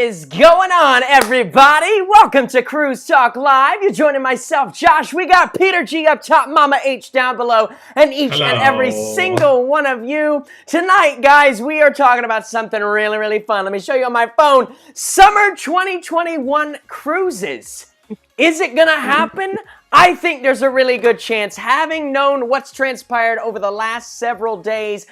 is going on, everybody? Welcome to Cruise Talk Live. You're joining myself, Josh. We got Peter G up top, Mama H down below, and each and every single one of you. Tonight, guys, we are talking about something really, really fun. Let me show you on my phone. Summer 2021 cruises. Is it going to happen? I think there's a really good chance, having known what's transpired over the last several days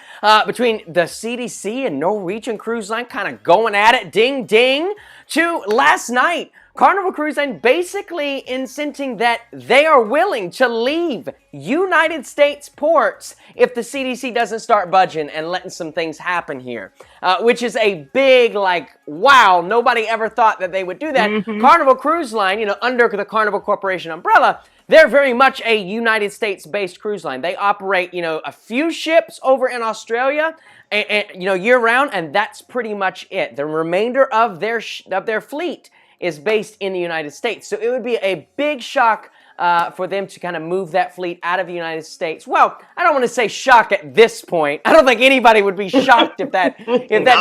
between the CDC and Norwegian Cruise Line kind of going at it, ding, ding, to last night, Carnival Cruise Line basically incenting that they are willing to leave United States ports if the CDC doesn't start budging and letting some things happen here, which is a big, like, wow, nobody ever thought that they would do that. Carnival Cruise Line, you know, under the Carnival Corporation umbrella, they're very much a United States-based cruise line. They operate, you know, a few ships over in Australia, and you know, year-round, and that's pretty much it. The remainder of their fleet is based in the United States. So it would be a big shock for them to kind of move that fleet out of the United States. Well, I don't want to say shock at this point. I don't think anybody would be shocked if that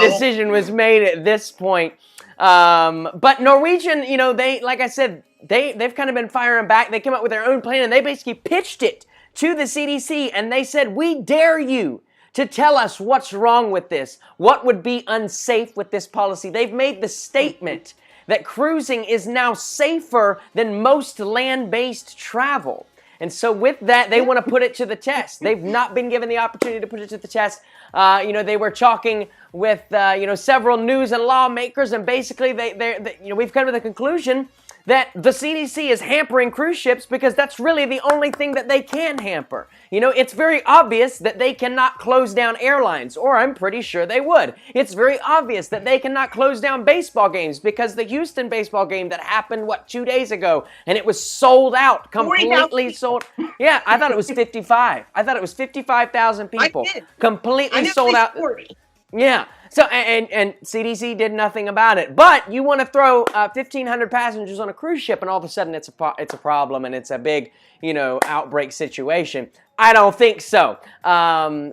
decision was made at this point. But Norwegian, you know, they, like I said, they've kind of been firing back. They came up with their own plan, and they basically pitched it to the CDC, and they said, we dare you to tell us what's wrong with this, what would be unsafe with this policy. They've made the statement that cruising is now safer than most land-based travel. And so with that, they want to put it to the test. They've not been given the opportunity to put it to the test. You know, they were talking with, you know, several news and lawmakers, and basically you know, we've come to the conclusion that the CDC is hampering cruise ships because that's really the only thing that they can hamper. You know, it's very obvious that they cannot close down airlines, or I'm pretty sure they would. It's very obvious that they cannot close down baseball games because the Houston baseball game that happened, 2 days ago, and it was sold out, completely sold. Yeah, I thought it was 55. I thought it was 55,000 people. Completely sold out. 40. Yeah. So, and CDC did nothing about it. But you want to throw 1,500 passengers on a cruise ship, and all of a sudden it's a problem, and it's a big, you know, outbreak situation. I don't think so.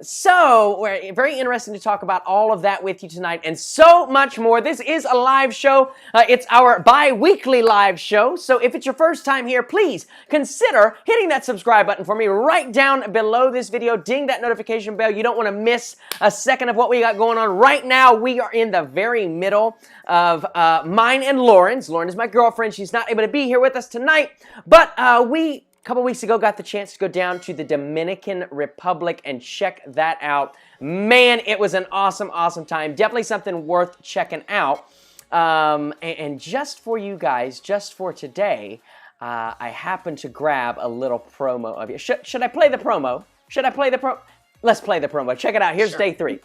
So we're very interested to talk about all of that with you tonight and so much more. This is a live show. It's our bi-weekly live show. So if it's your first time here, please consider hitting that subscribe button for me right down below this video. Ding that notification bell. You don't want to miss a second of what we got going on. Right now, we are in the very middle of mine and Lauren's. Lauren is my girlfriend. She's not able to be here with us tonight, but we a couple weeks ago got the chance to go down to the Dominican Republic and check that out. Man, it was an awesome, awesome time. Definitely something worth checking out. And just for you guys, just for today, I happened to grab a little promo of you. Should I play the promo? Should I play the promo? Let's play the promo. Check it out. Here's day 3.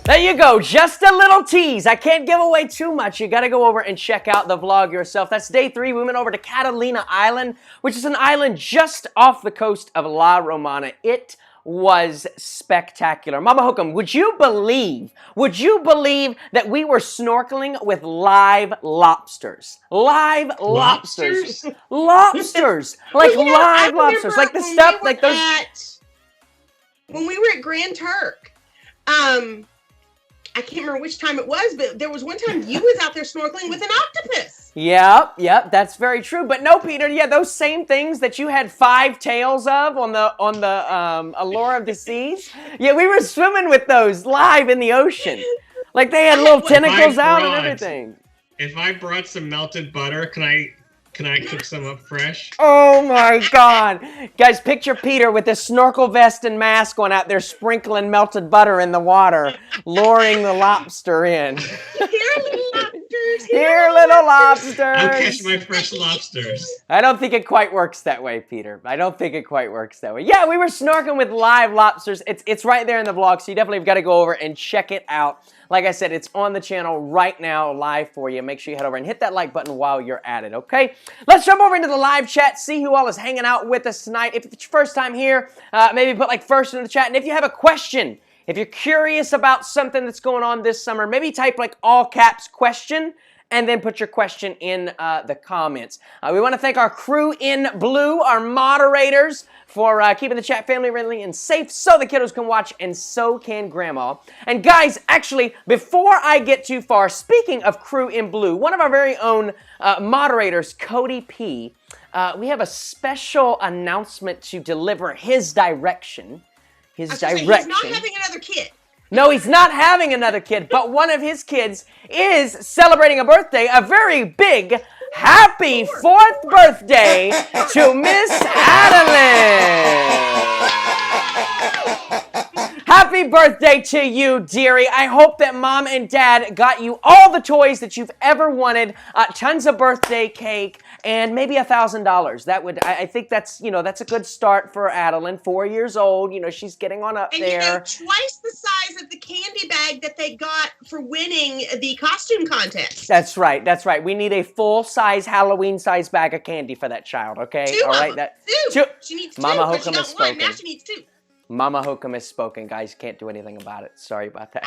There you go, just a little tease. I can't give away too much. You got to go over and check out the vlog yourself. That's day 3. We went over to Catalina Island, which is an island just off the coast of La Romana. It was spectacular. Mama Hook'em, would you believe that we were snorkeling with live lobsters? Live lobsters. Lobsters. Like live lobsters. Like the stuff, like those. When we were at Grand Turk, I can't remember which time it was, but there was one time you was out there snorkeling with an octopus. Yep, that's very true. But no, Peter, yeah, those same things that you had 5 tails of on the Allure of the Seas. Yeah, we were swimming with those live in the ocean. Like they had little tentacles out and everything. If I brought some melted butter, can I cook some up fresh? Oh my God. Guys, picture Peter with his snorkel vest and mask on out there sprinkling melted butter in the water, luring the lobster in. Here, little lobsters. Here, little lobsters. I'll catch my fresh lobsters. I don't think it quite works that way, Peter. I don't think it quite works that way. Yeah, we were snorkeling with live lobsters. It's right there in the vlog, so you definitely have got to go over and check it out. Like I said, it's on the channel right now, live for you. Make sure you head over and hit that like button while you're at it, okay? Let's jump over into the live chat, see who all is hanging out with us tonight. If it's your first time here, maybe put like first in the chat. And if you have a question, If you're curious about something that's going on this summer, maybe type like all caps question and then put your question in the comments. We want to thank our crew in blue, our moderators, for keeping the chat family friendly and safe so the kiddos can watch and so can Grandma. And guys, actually, before I get too far, speaking of crew in blue, one of our very own moderators, Cody P., we have a special announcement to deliver his direction. He's not having another kid. No, he's not having another kid, but one of his kids is celebrating a birthday, a very big, happy 4th birthday to Miss Adeline. Happy birthday to you, dearie. I hope that Mom and Dad got you all the toys that you've ever wanted, tons of birthday cake, and maybe $1,000. That would, I think that's, that's a good start for Adeline, 4 years old. She's getting on up there. And twice the size of the candy bag that they got for winning the costume contest. That's right. That's right. We need a full-size Halloween-size bag of candy for that child. Okay. Two. All right. Two. She needs Mama two. Hokum has spoken. Now she needs 2. Mama Hokum has spoken, guys. Can't do anything about it. Sorry about that.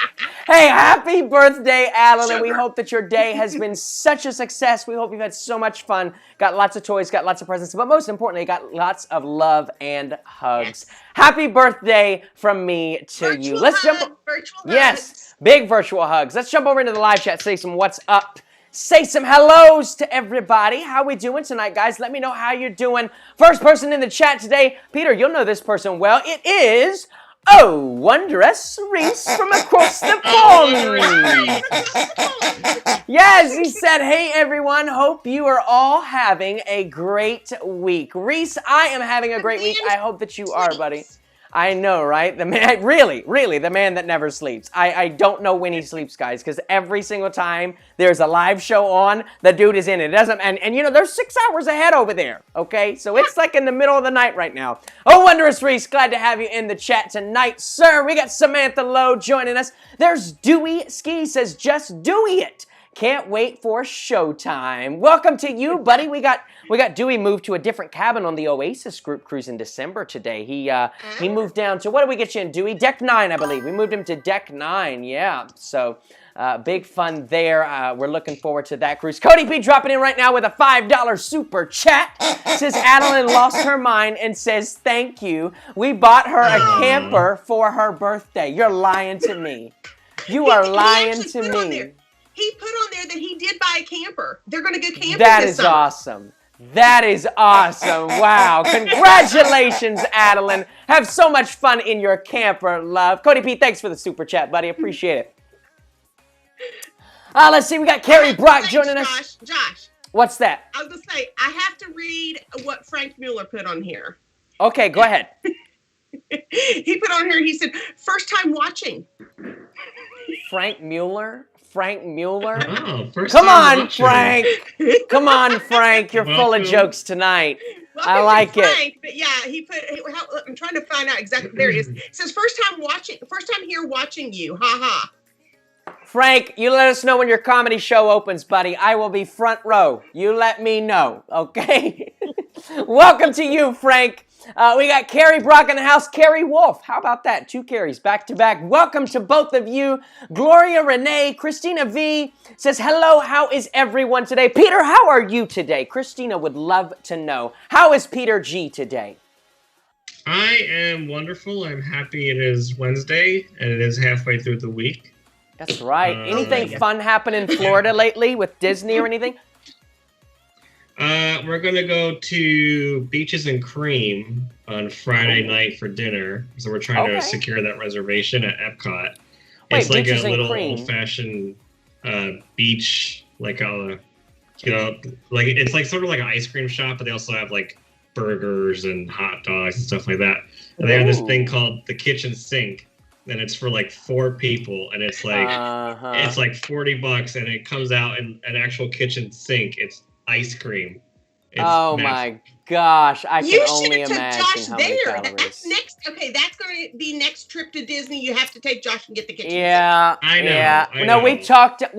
Hey, happy birthday, Adeline. We hope that your day has been such a success. We hope you've had so much fun. Got lots of toys, got lots of presents, but most importantly, got lots of love and hugs. Yes. Happy birthday from me to you. Let's jump. Virtual yes, hugs. Big virtual hugs. Let's jump over into the live chat, say some what's up. Say some hellos to everybody. How we doing tonight, guys? Let me know how you're doing. First person in the chat today, Peter, you'll know this person well. It is, Wondrous Reese from across the pond. Yes, he said, hey, everyone. Hope you are all having a great week. Reese, I am having a great week. I hope that you are, buddy. I know, right? The man, really, the man that never sleeps. I don't know when he sleeps, guys, because every single time there's a live show on, the dude is in it. It doesn't, and there's 6 hours ahead over there, okay? So it's like in the middle of the night right now. Wondrous Reese, glad to have you in the chat tonight, sir. We got Samantha Lowe joining us. There's Dewey Ski, says, just Dewey it. Can't wait for showtime. Welcome to you, buddy. We got Dewey moved to a different cabin on the Oasis group cruise in December today. He moved down to, what did we get you in, Dewey? Deck 9, I believe. We moved him to Deck 9, yeah. So big fun there. We're looking forward to that cruise. Cody P dropping in right now with a $5 super chat. Says Adeline lost her mind and says thank you. We bought her a camper for her birthday. You're lying to me. You are lying to me. He put on there that he did buy a camper. They're going to go camping That this is summer. awesome. That is awesome. Wow. Congratulations, Adeline. Have so much fun in your camper, love. Cody P, thanks for the super chat, buddy. Appreciate it. Let's see. We got Carrie Brock joining us. Josh. What's that? I was going to say, I have to read what Frank Mueller put on here. Okay, go ahead. He put on here, he said, first time watching. Frank Mueller? Oh, Come on, Frank. Come on, Frank. You're full of jokes tonight. I like Frank, it. But yeah, he put, I'm trying to find out exactly. There he is. It says, first time here watching you. Ha ha. Frank, you let us know when your comedy show opens, buddy. I will be front row. You let me know, okay? Welcome to you, Frank. We got Carrie Brock in the house. Carrie Wolf. How about that? 2 Carries back to back. Welcome to both of you. Gloria Renee. Christina V says, hello, how is everyone today? Peter, how are you today? Christina would love to know. How is Peter G today? I am wonderful. I'm happy it is Wednesday, and it is halfway through the week. That's right. Anything fun happen in Florida lately with Disney or anything? We're going to go to Beaches and Cream on Friday night for dinner. So we're trying to secure that reservation at Epcot. Wait, it's like Beaches a and little Cream. old-fashioned beach, like a, like it's like sort of like an ice cream shop, but they also have like burgers and hot dogs and stuff like that. And they have this thing called the kitchen sink. And it's for like 4 people, and it's like it's like $40, and it comes out in an actual kitchen sink. It's ice cream. It's my gosh! I can only imagine Josh how many there. calories. That's next. Okay, that's going to be next trip to Disney. You have to take Josh and get the kitchen. Yeah, I know. Yeah. I know. We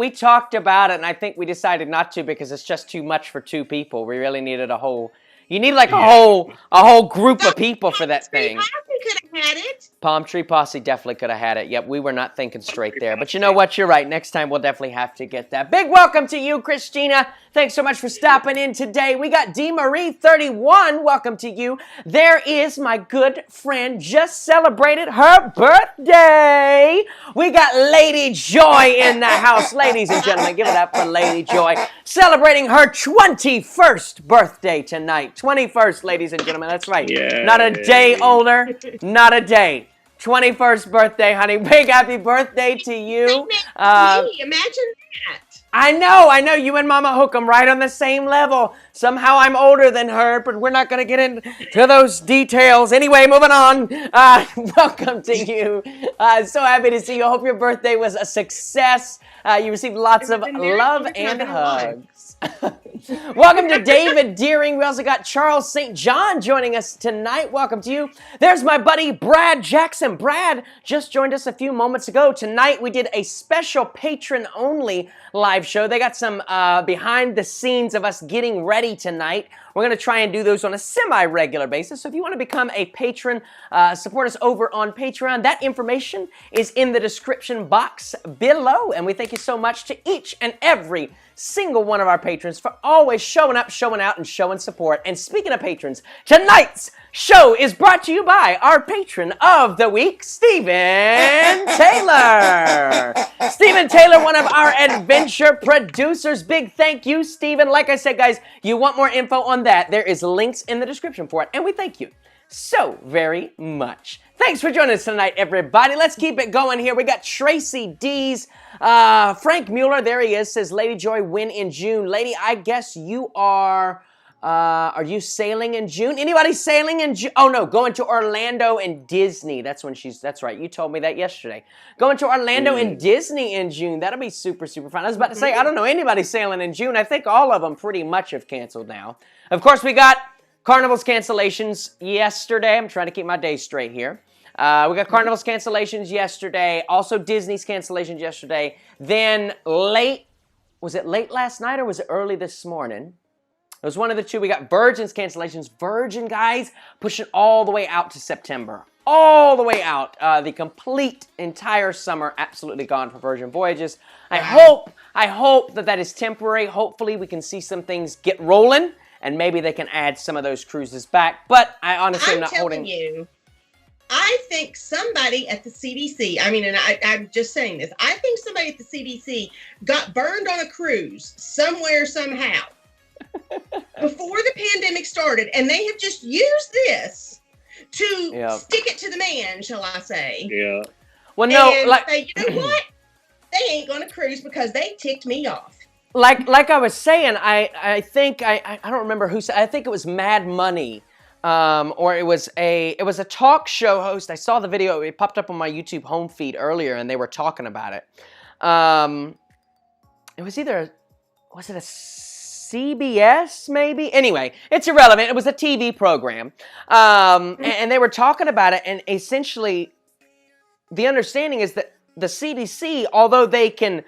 talked about it, and I think we decided not to because it's just too much for 2 people. We really needed a whole. You need like a whole group of people for that thing. We could have had it. Palm Tree Posse definitely could have had it. Yep, we were not thinking straight there. But you know what? You're right. Next time we'll definitely have to get that. Big welcome to you, Christina. Thanks so much for stopping in today. We got D. Marie 31. Welcome to you. There is my good friend just celebrated her birthday. We got Lady Joy in the house. Ladies and gentlemen, give it up for Lady Joy. Celebrating her 21st birthday tonight. 21st, ladies and gentlemen. That's right. Yay. Not a day older. Not a day. 21st birthday, honey. Big happy birthday to you. Imagine that. I know. You and Mama Hookem right on the same level. Somehow I'm older than her, but we're not going to get into those details. Anyway, moving on. Welcome to you. So happy to see you. I hope your birthday was a success. You received lots of love and hugs. Welcome to David Deering. We also got Charles St. John joining us tonight. Welcome to you. There's my buddy Brad Jackson. Brad just joined us a few moments ago. Tonight we did a special patron-only live show. They got some behind the scenes of us getting ready tonight. We're going to try and do those on a semi-regular basis. So if you want to become a patron, support us over on Patreon. That information is in the description box below. And we thank you so much to each and every single one of our patrons for always showing up, showing out, and showing support. And speaking of patrons, tonight's show is brought to you by our patron of the week, Stephen Taylor. Stephen Taylor, one of our adventure producers. Big thank you, Stephen. Like I said, guys, you want more info on that, there is links in the description for it. And we thank you so very much. Thanks for joining us tonight, everybody. Let's keep it going here. We got Tracy D's. Frank Mueller, there he is, says, Lady Joy, when in June? Lady, I guess you are you sailing in June? Anybody sailing in June? Oh, no, going to Orlando and Disney. That's right. You told me that yesterday. Going to Orlando and Disney in June. That'll be super, super fun. I was about to say, I don't know anybody sailing in June. I think all of them pretty much have canceled now. Of course, we got Carnival's cancellations yesterday. I'm trying to keep my days straight here. We got Carnival's cancellations yesterday. Also Disney's cancellations yesterday. Then was it late last night or was it early this morning? It was one of the two. We got Virgin's cancellations. Virgin, guys, pushing all the way out to September. All the way out. The complete entire summer absolutely gone for Virgin Voyages. I hope that is temporary. Hopefully we can see some things get rolling and maybe they can add some of those cruises back. But I honestly am not holding... you. I think somebody at the CDC, I'm just saying this, I think somebody at the CDC got burned on a cruise somewhere, somehow, before the pandemic started, and they have just used this to stick it to the man, shall I say. Yeah. Well, no, say, you know what? They ain't going to cruise because they ticked me off. Like I was saying, I think, I don't remember who said, I think it was Mad Money. Or it was a talk show host. I saw the video. It popped up on my YouTube home feed earlier, and they were talking about it. It was it a CBS maybe? Anyway, it's irrelevant. It was a TV program, and they were talking about it. And essentially, the understanding is that the CDC, although they can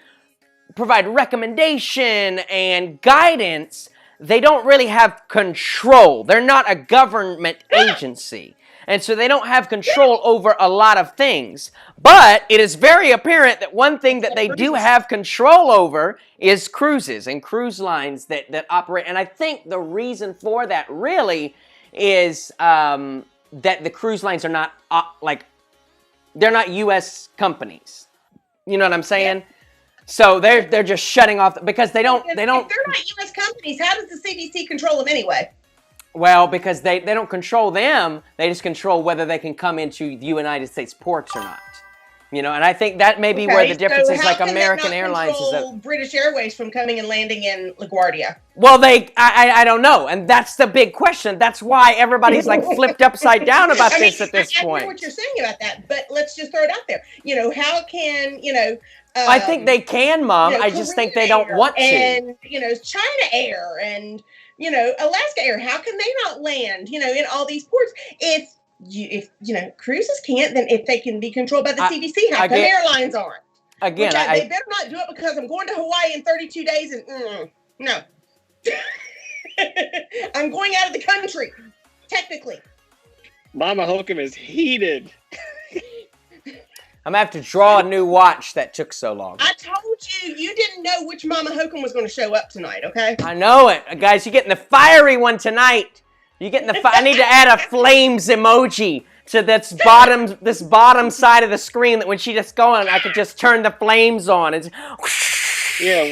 provide recommendation and guidance, they don't really have control. They're not a government agency. And so they don't have control over a lot of things. But it is very apparent that one thing that they do have control over is cruises and cruise lines that operate. And I think the reason for that really is that the cruise lines are not, they're not U.S. companies. You know what I'm saying? Yeah. So they're just shutting off because they don't. If they're not U.S. companies, how does the CDC control them anyway? Well, because they don't control them. They just control whether they can come into the United States ports or not. You know, and I think that may be where the difference is. Like American Airlines is that British Airways from coming and landing in LaGuardia. Well, I don't know, and that's the big question. That's why everybody's like flipped upside down about this at this point. I know what you're saying about that, but let's just throw it out there. You know, how can I think they can, Mom. I just think they don't want to. And China Air and Alaska Air. How can they not land? In all these ports. If cruises can't, then if they can be controlled by the CDC, how come airlines aren't? Again, they better not do it because I'm going to Hawaii in 32 days and no. I'm going out of the country, technically. Mama Holcomb is heated. I'm gonna have to draw a new watch that took so long. I told you, you didn't know which Mama Hokum was going to show up tonight, okay? I know it. Guys, you're getting the fiery one tonight. You're getting the I need to add a flames emoji to this bottom side of the screen that when she just going, I could just turn the flames on. It's Yeah,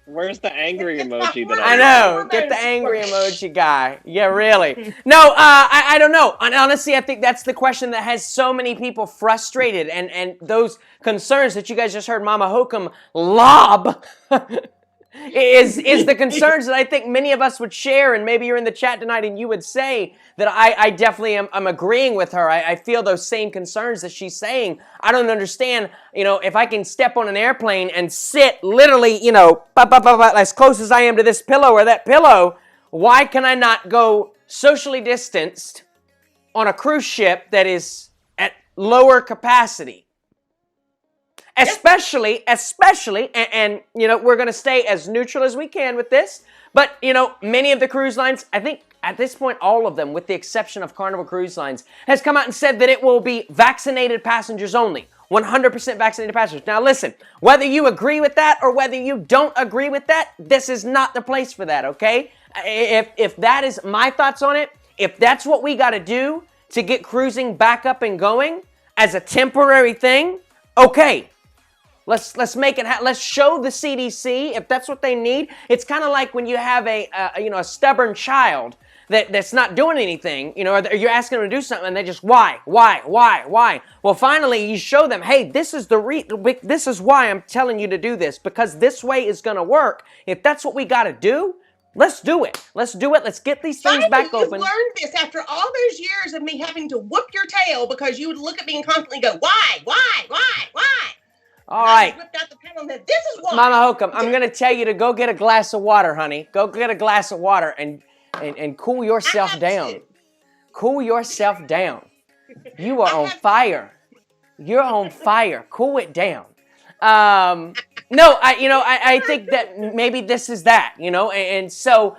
where's the angry emoji that I know. Get the angry emoji guy. Yeah, really. No, I don't know. And honestly, I think that's the question that has so many people frustrated, and those concerns that you guys just heard Mama Hokum lob is the concerns that I think many of us would share, and maybe you're in the chat tonight and you would say that I definitely am agreeing with her. I feel those same concerns that she's saying. I don't understand, if I can step on an airplane and sit literally, as close as I am to this pillow or that pillow, why can I not go socially distanced on a cruise ship that is at lower capacity? Especially, and we're going to stay as neutral as we can with this, but, many of the cruise lines, I think at this point, all of them, with the exception of Carnival Cruise Lines, has come out and said that it will be vaccinated passengers only. 100% vaccinated passengers. Now listen, whether you agree with that or whether you don't agree with that, this is not the place for that, okay? If that is my thoughts on it, if that's what we got to do to get cruising back up and going as a temporary thing, okay. Let's make it. Let's show the CDC if that's what they need. It's kind of like when you have a stubborn child that's not doing anything. Or you're asking them to do something and they just why? Well, finally you show them, hey, this is this is why I'm telling you to do this, because this way is going to work. If that's what we got to do, let's do it. Let's get these things back open. You've learned this after all those years of me having to whoop your tail because you would look at me and constantly go, why? All right. Whipped out the pen and said, this is why. Mama Hokum, I'm going to tell you to go get a glass of water, honey. Go get a glass of water and cool yourself down. Cool yourself down. You are on fire. You're on fire. Cool it down. No, I think that maybe this is that, and so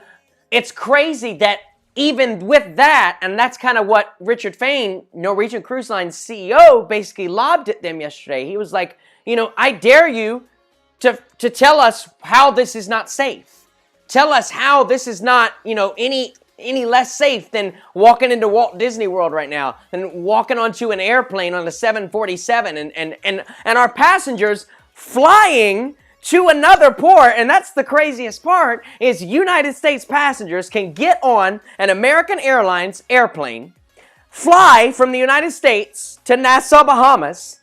it's crazy that even with that, and that's kind of what Richard Fain, Norwegian Cruise Line's CEO, basically lobbed at them yesterday. He was like, I dare you to tell us how this is not safe. Tell us how this is not, any less safe than walking into Walt Disney World right now, than walking onto an airplane on a 747 and our passengers flying to another port. And that's the craziest part, is United States passengers can get on an American Airlines airplane, fly from the United States to Nassau, Bahamas,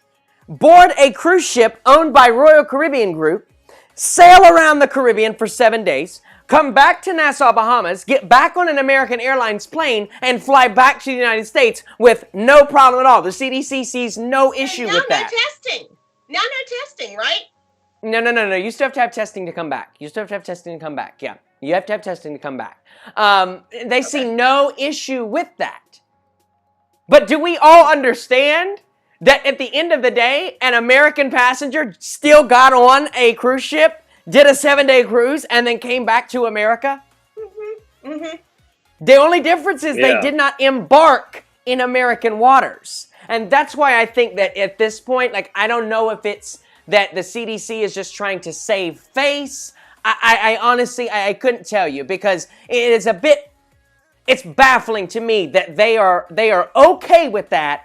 board a cruise ship owned by Royal Caribbean Group, sail around the Caribbean for 7 days, come back to Nassau, Bahamas, get back on an American Airlines plane, and fly back to the United States with no problem at all. The CDC sees no issue with that. Now no testing, right? No. You still have to have testing to come back. Yeah. You have to have testing to come back. They see no issue with that. But do we all understand that at the end of the day, an American passenger still got on a cruise ship, did a 7-day cruise, and then came back to America? Mm-hmm. The only difference is they did not embark in American waters. And that's why I think that at this point, I don't know if it's that the CDC is just trying to save face. I honestly, I couldn't tell you, because it is it's baffling to me that they are okay with that,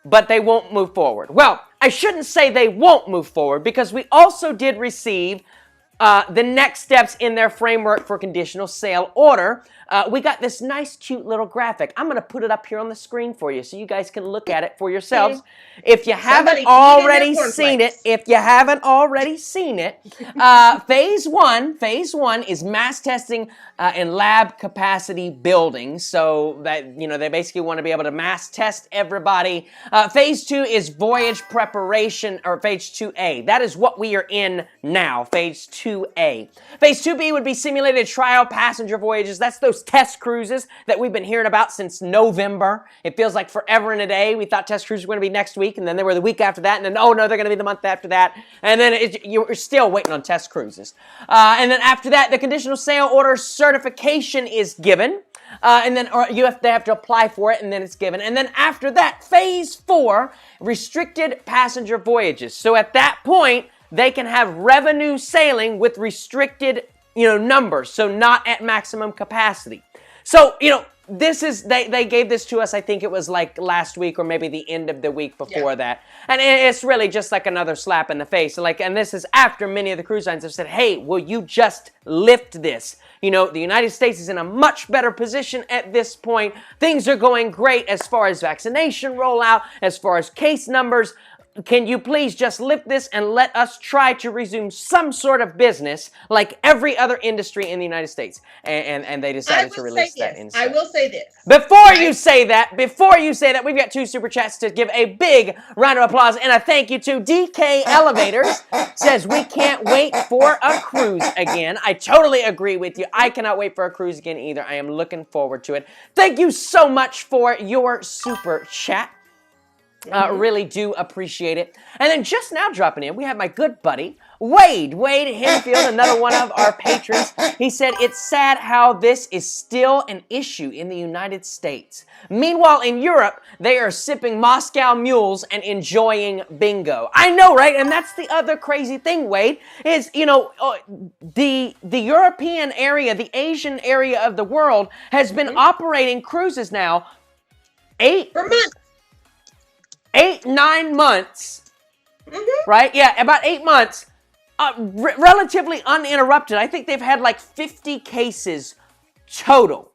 but they won't move forward. Well, I shouldn't say they won't move forward, because we also did receive the next steps in their framework for conditional sale order. We got this nice, cute little graphic. I'm going to put it up here on the screen for you so you guys can look at it for yourselves. If you haven't already seen it, phase one is mass testing in lab capacity buildings. So that, they basically want to be able to mass test everybody. Phase 2 is voyage preparation, or phase 2A. That is what we are in now, phase 2A. Phase 2B would be simulated trial passenger voyages. That's those test cruises that we've been hearing about since November. It feels like forever and a day. We thought test cruises were going to be next week, and then they were the week after that, and then, oh no, they're going to be the month after that, and then you're still waiting on test cruises. And then after that, the conditional sale order certification is given. And then they have to apply for it, and then it's given. And then after that, phase 4, restricted passenger voyages. So at that point, they can have revenue sailing with restricted, numbers, so not at maximum capacity. So, this is, they gave this to us, I think it was like last week or maybe the end of the week before that. And it's really just like another slap in the face. And this is after many of the cruise lines have said, hey, will you just lift this? The United States is in a much better position at this point. Things are going great as far as vaccination rollout, as far as case numbers. Can you please just lift this and let us try to resume some sort of business like every other industry in the United States? And they decided to release that instead. I will say this. Before you say that, we've got 2 super chats to give a big round of applause and a thank you to. DK Elevators says, we can't wait for a cruise again. I totally agree with you. I cannot wait for a cruise again either. I am looking forward to it. Thank you so much for your super chat. Really do appreciate it. And then just now dropping in, we have my good buddy, Wade Henfield, another one of our patrons. He said, it's sad how this is still an issue in the United States. Meanwhile, in Europe, they are sipping Moscow mules and enjoying bingo. I know, right? And that's the other crazy thing, Wade, is, the European area, the Asian area of the world has been operating cruises now 9 months, right? Yeah, about 8 months, relatively uninterrupted. I think they've had like 50 cases total.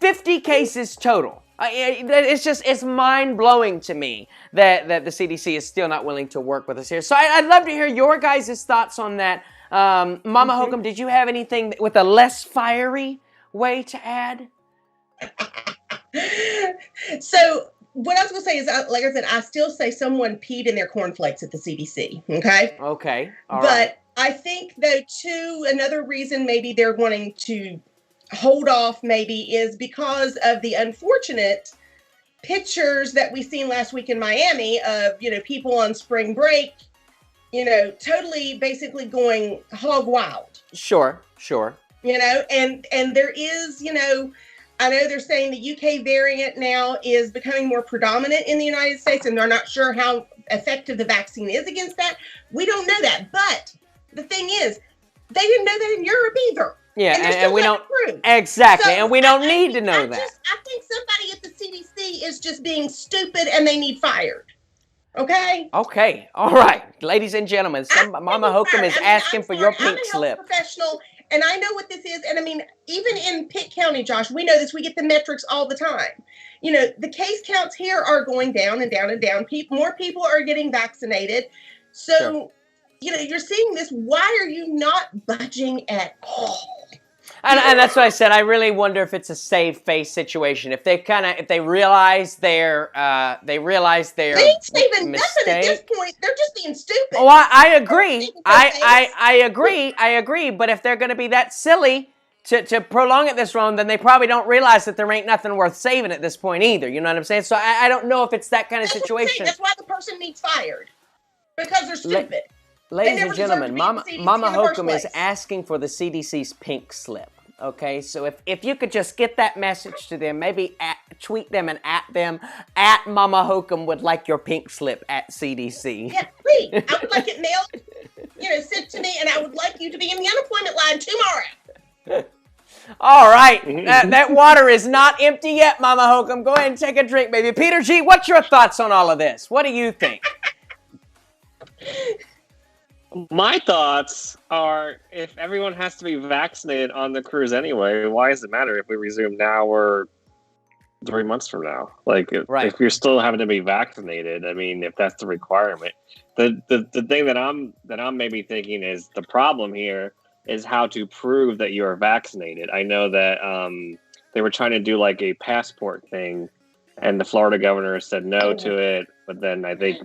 50 cases total. It's mind-blowing to me that the CDC is still not willing to work with us here. So I'd love to hear your guys' thoughts on that. Mama Hokum, did you have anything with a less fiery way to add? So what I was going to say is, like I said, I still say someone peed in their cornflakes at the CDC. Okay. Okay. All but right. I think though too, another reason maybe they're wanting to hold off maybe is because of the unfortunate pictures that we seen last week in Miami of, people on spring break, totally basically going hog wild. Sure. And there is, I know they're saying the UK variant now is becoming more predominant in the United States, and they're not sure how effective the vaccine is against that. We don't know that. But the thing is, they didn't know that in Europe either. Yeah, and we don't. Exactly, and we don't need to know that. I think somebody at the CDC is just being stupid and they need fired. Okay? Okay. All right. Ladies and gentlemen, Mama Hokum is asking for your pink slip. I'm a health professional. And I know what this is. And I mean, even in Pitt County, Josh, we know this. We get the metrics all the time. The case counts here are going down and down and down. More people are getting vaccinated. So, sure. You're seeing this. Why are you not budging at all? And that's what I said. I really wonder if it's a save face situation. If they realize their they ain't saving mistake. Nothing at this point. They're just being stupid. Oh, I agree. I agree. But if they're going to be that silly to prolong it this long, then they probably don't realize that there ain't nothing worth saving at this point either. You know what I'm saying? So I don't know if it's that kind of situation. That's why the person needs fired, because they're stupid. Ladies and gentlemen, Mama Hokum is asking for the CDC's pink slip. Okay, so if you could just get that message to them, maybe tweet them and at them, at Mama Hokum would like your pink slip at CDC. Yeah, please. I would like it mailed, sent to me, and I would like you to be in the unemployment line tomorrow. All right, that water is not empty yet, Mama Hokum. Go ahead and take a drink, baby. Peter G., what's your thoughts on all of this? What do you think? My thoughts are, if everyone has to be vaccinated on the cruise anyway, why does it matter if we resume now or 3 months from now? Like, if you're still having to be vaccinated, I mean, if that's the requirement. The thing that I'm maybe thinking is the problem here is how to prove that you are vaccinated. I know that they were trying to do like a passport thing, and the Florida governor said no to it, but then I think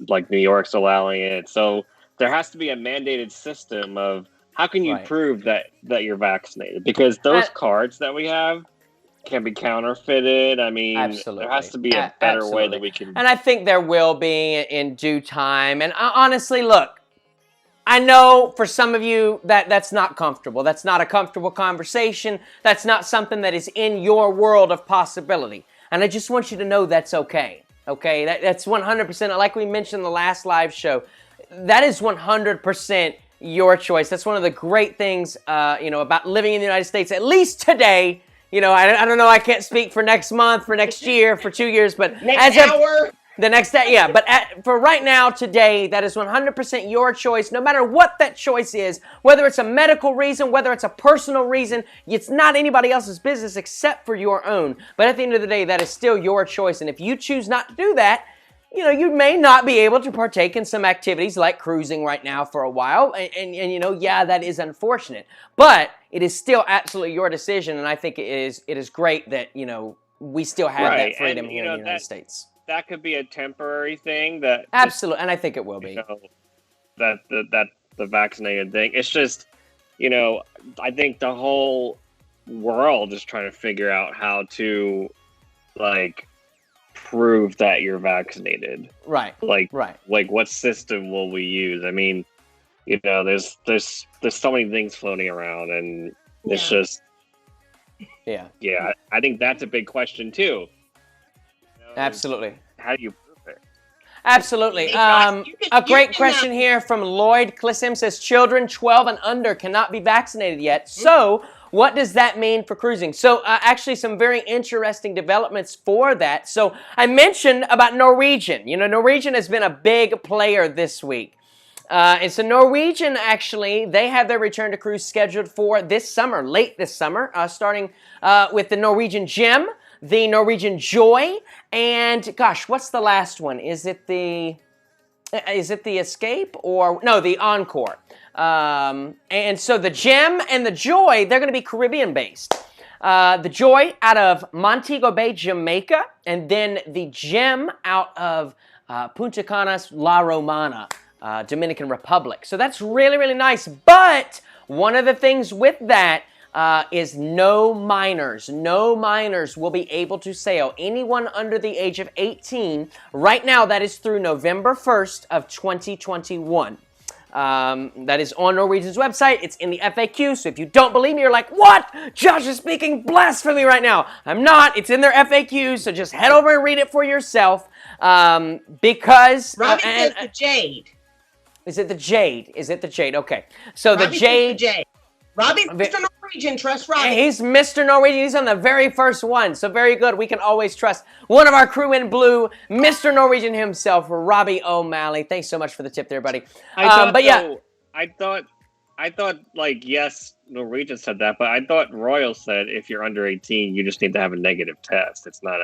like New York's allowing it. So there has to be a mandated system of how can you prove that you're vaccinated? Because those cards that we have can be counterfeited. I mean, there has to be a better way that we can. And I think there will be in due time. And honestly, look, I know for some of you that's not comfortable. That's not a comfortable conversation. That's not something that is in your world of possibility. And I just want you to know that's okay. Okay, that's 100%. Like we mentioned in the last live show, that is 100% your choice. That's one of the great things, about living in the United States, at least today. I don't know. I can't speak for next month, for next year, for 2 years, but next hour. The next day, yeah. But for right now, today, that is 100% your choice, no matter what that choice is, whether it's a medical reason, whether it's a personal reason. It's not anybody else's business except for your own. But at the end of the day, that is still your choice. And if you choose not to do that, you may not be able to partake in some activities like cruising right now for a while. And that is unfortunate. But it is still absolutely your decision. And I think it is great that, we still have that freedom here in the United States. That could be a temporary thing. That absolutely, and I think it will be. That the vaccinated thing. It's just, I think the whole world is trying to figure out how to, prove that you're vaccinated. Right. Right. Like, what system will we use? I mean, there's so many things floating around, and it's just. Yeah. Yeah, I think that's a big question too. Absolutely. How do you prove it? Absolutely. A great question here from Lloyd Clissim says, children 12 and under cannot be vaccinated yet. So what does that mean for cruising? So actually some very interesting developments for that. So I mentioned about Norwegian. Norwegian has been a big player this week. And so Norwegian, actually, they have their return to cruise scheduled for this summer, late this summer, starting with the Norwegian Gem, the Norwegian Joy, and gosh, what's the last one? Is it the Escape or no, the Encore? And so the Gem and the Joy, they're going to be Caribbean based. The Joy out of Montego Bay, Jamaica, and then the Gem out of Punta Cana, La Romana, Dominican Republic. So that's really, really nice. But one of the things with that is no minors. No minors will be able to sail. Anyone under the age of 18. Right now, that is through November 1st of 2021. That is on Norwegian's website. It's in the FAQ. So if you don't believe me, you're like, what? Josh is speaking blasphemy right now. I'm not. It's in their FAQ. So just head over and read it for yourself. Because Robbie says the Jade. Is it the Jade? Is it the Jade? Okay. So Robbie the Jade. Robbie's Mr. Norwegian. Trust Robbie. He's Mr. Norwegian. He's on the very first one. So very good. We can always trust one of our crew in blue, Mr. Norwegian himself, Robbie O'Malley. Thanks so much for the tip there, buddy. I thought yes, Norwegian said that, but I thought Royal said if you're under 18, you just need to have a negative test. It's not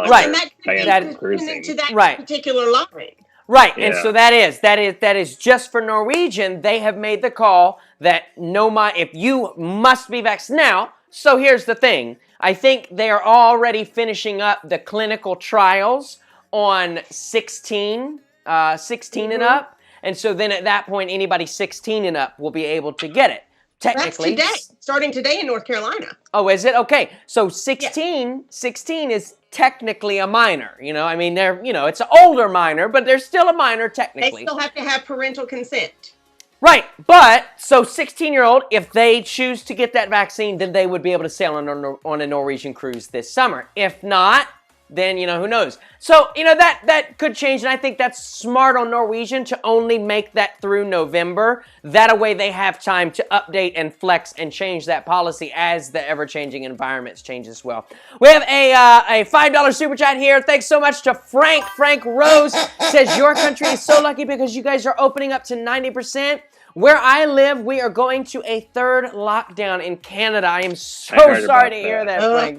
right. And that could be cruising to that particular line. Right, yeah. And so that is just for Norwegian. They have made the call that if you must be vaccinated. Now, so here's the thing. I think they are already finishing up the clinical trials on 16 and up. And so then at that point, anybody 16 and up will be able to get it. Technically. That's today. Starting today in North Carolina. Oh, is it? Okay. So 16 is technically a minor. It's an older minor, but they're still a minor technically. They still have to have parental consent. Right. But so 16-year-old, if they choose to get that vaccine, then they would be able to sail on a Norwegian cruise this summer. If not, then, who knows? So, that could change, and I think that's smart on Norwegian to only make that through November. That way they have time to update and flex and change that policy as the ever-changing environments change as well. We have a $5 super chat here. Thanks so much to Frank. Frank Rose says, your country is so lucky because you guys are opening up to 90%. Where I live, we are going to a third lockdown in Canada. I am so sorry to hear that, Frank.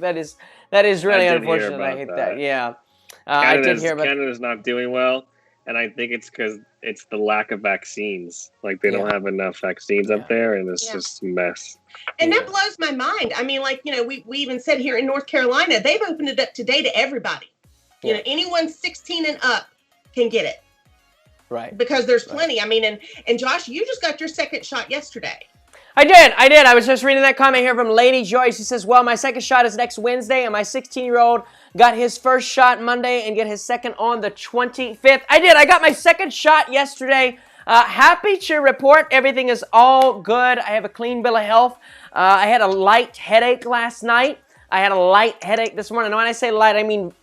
That is really unfortunate. I hate that. Yeah. I did hear about Canada's not doing well, and I think it's because it's the lack of vaccines. They don't have enough vaccines up there, and it's just a mess. And that blows my mind. I mean, we even said here in North Carolina, they've opened it up today to everybody. Anyone 16 and up can get it. Right. Because there's plenty. I mean, and Josh, you just got your second shot yesterday. I did. I was just reading that comment here from Lady Joyce. She says, well, my second shot is next Wednesday, and my 16-year-old got his first shot Monday and get his second on the 25th. I did. I got my second shot yesterday. Happy to report everything is all good. I have a clean bill of health. I had a light headache last night. I had a light headache this morning. And when I say light, I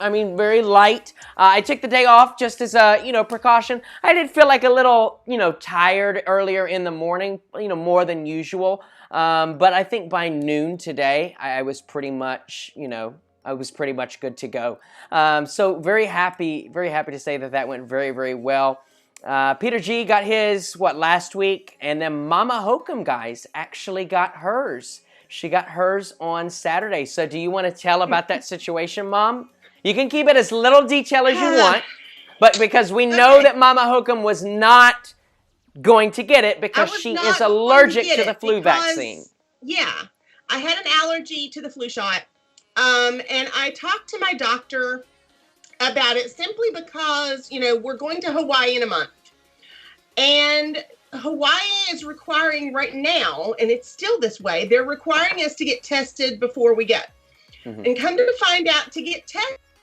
mean very light. I took the day off just as a, precaution. I did feel like a little, tired earlier in the morning, more than usual. But I think by noon today, I was pretty much, good to go. So very happy to say that went very, very well. Peter G got his, last week? And then Mama Hokum, guys, actually got hers. She got hers on Saturday. So do you want to tell about that situation, Mom? You can keep it as little detail as you want, but because we know that Mama Hokum was not going to get it because she is allergic to the flu vaccine. Yeah, I had an allergy to the flu shot, and I talked to my doctor about it simply because, we're going to Hawaii in a month. And Hawaii is requiring right now, and it's still this way, they're requiring us to get tested before we go. Mm-hmm. And come to find out, to get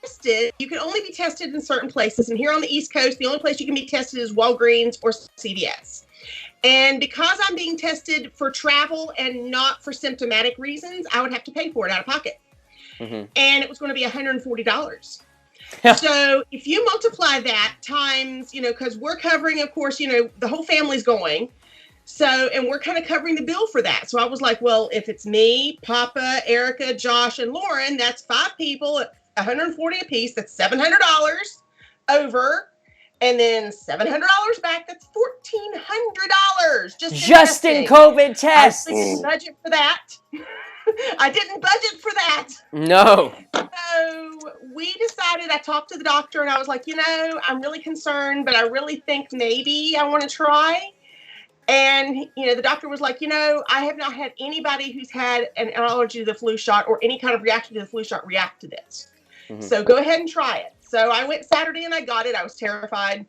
tested, you can only be tested in certain places. And here on the East Coast, the only place you can be tested is Walgreens or CVS. And because I'm being tested for travel and not for symptomatic reasons, I would have to pay for it out of pocket. Mm-hmm. And it was going to be $140. So if you multiply that times, because we're covering, of course, the whole family's going. So, and we're kind of covering the bill for that. So I was like, well, if it's me, Papa, Erica, Josh, and Lauren, that's 5 people at $140 a piece. That's $700 over. And then $700 back. That's $1,400 just in COVID tests. I didn't budget for that. I didn't budget for that. No. So we decided, I talked to the doctor and I was like, I'm really concerned, but I really think maybe I want to try. And, the doctor was like, I have not had anybody who's had an allergy to the flu shot or any kind of reaction to the flu shot react to this. Mm-hmm. So go ahead and try it. So I went Saturday and I got it. I was terrified.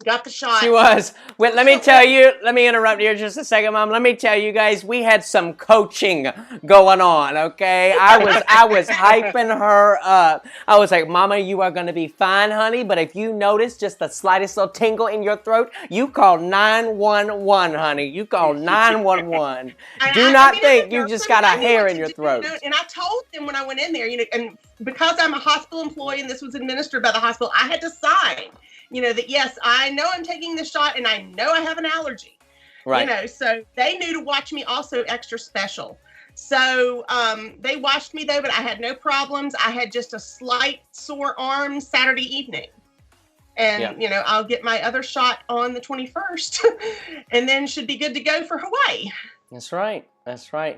Got the shot. She was. Wait, let me tell you, let me interrupt you just a second, Mom. Let me tell you guys, we had some coaching going on, okay? I was hyping her up. I was like, Mama, you are going to be fine, honey, but if you notice just the slightest little tingle in your throat, you call 911, honey. You call 911. Do not think you just got a hair in your throat. And I told them when I went in there, and because I'm a hospital employee and this was administered by the hospital, I had to sign. That yes, I know I'm taking the shot and I know I have an allergy. Right. So they knew to watch me also extra special. So they watched me though, but I had no problems. I had just a slight sore arm Saturday evening. And, I'll get my other shot on the 21st and then should be good to go for Hawaii. That's right.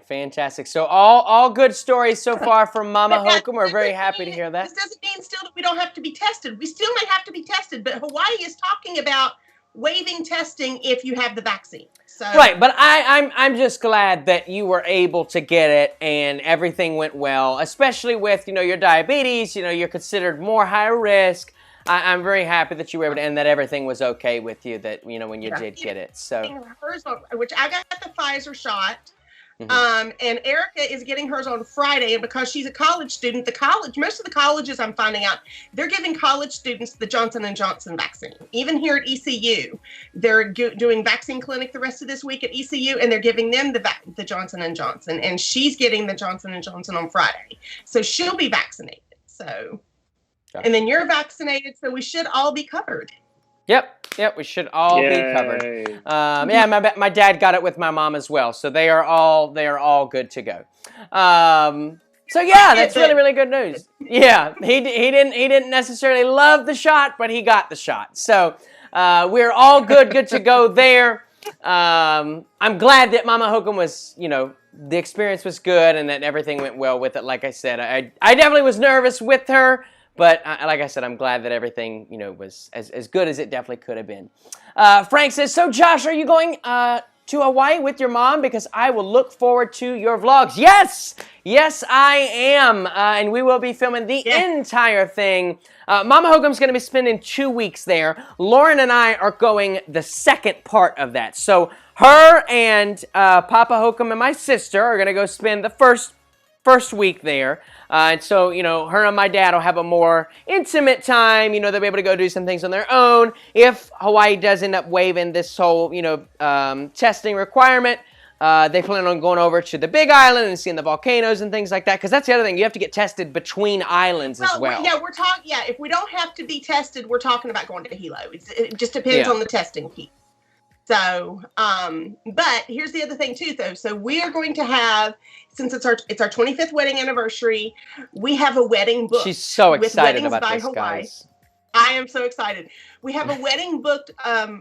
Fantastic. So all good stories so far from Mama Hokum. We're very happy to hear that. This doesn't mean still that we don't have to be tested. We still may have to be tested, but Hawaii is talking about waiving testing if you have the vaccine. So right, but I'm just glad that you were able to get it and everything went well, especially with, your diabetes, you're considered more high risk. I'm very happy that you were able to, and that everything was okay with you, that, when you did get it. So, which I got the Pfizer shot. Mm-hmm. And Erica is getting hers on Friday, and because she's a college student, most of the colleges I'm finding out, they're giving college students the Johnson & Johnson vaccine. Even here at ECU, they're doing vaccine clinic the rest of this week at ECU, and they're giving them the Johnson & Johnson, and she's getting the Johnson & Johnson on Friday. So she'll be vaccinated. So, and then you're vaccinated, so we should all be covered. Yep, we should all be covered. My dad got it with my mom as well, so they are all good to go. So yeah, that's really, really good news. Yeah, he didn't necessarily love the shot, but he got the shot. So we're all good to go there. I'm glad that Mama Hokum was, the experience was good and that everything went well with it. Like I said, I definitely was nervous with her. But like I said, I'm glad that everything, was as good as it definitely could have been. Frank says, so Josh, are you going to Hawaii with your mom? Because I will look forward to your vlogs. Yes, I am. And we will be filming the entire thing. Mama Hokum's going to be spending 2 weeks there. Lauren and I are going the second part of that. So her and Papa Hokum and my sister are going to go spend the first first week there. And so, her and my dad will have a more intimate time. They'll be able to go do some things on their own. If Hawaii does end up waiving this whole, testing requirement, they plan on going over to the Big Island and seeing the volcanoes and things like that. Because that's the other thing. You have to get tested between islands as well. If we don't have to be tested, we're talking about going to Hilo. It just depends on the testing piece. So, but here's the other thing too, though. So we are going to have, since it's our 25th wedding anniversary, we have a wedding booked. She's so excited about this, Hawaii. guys. I am so excited. We have a wedding booked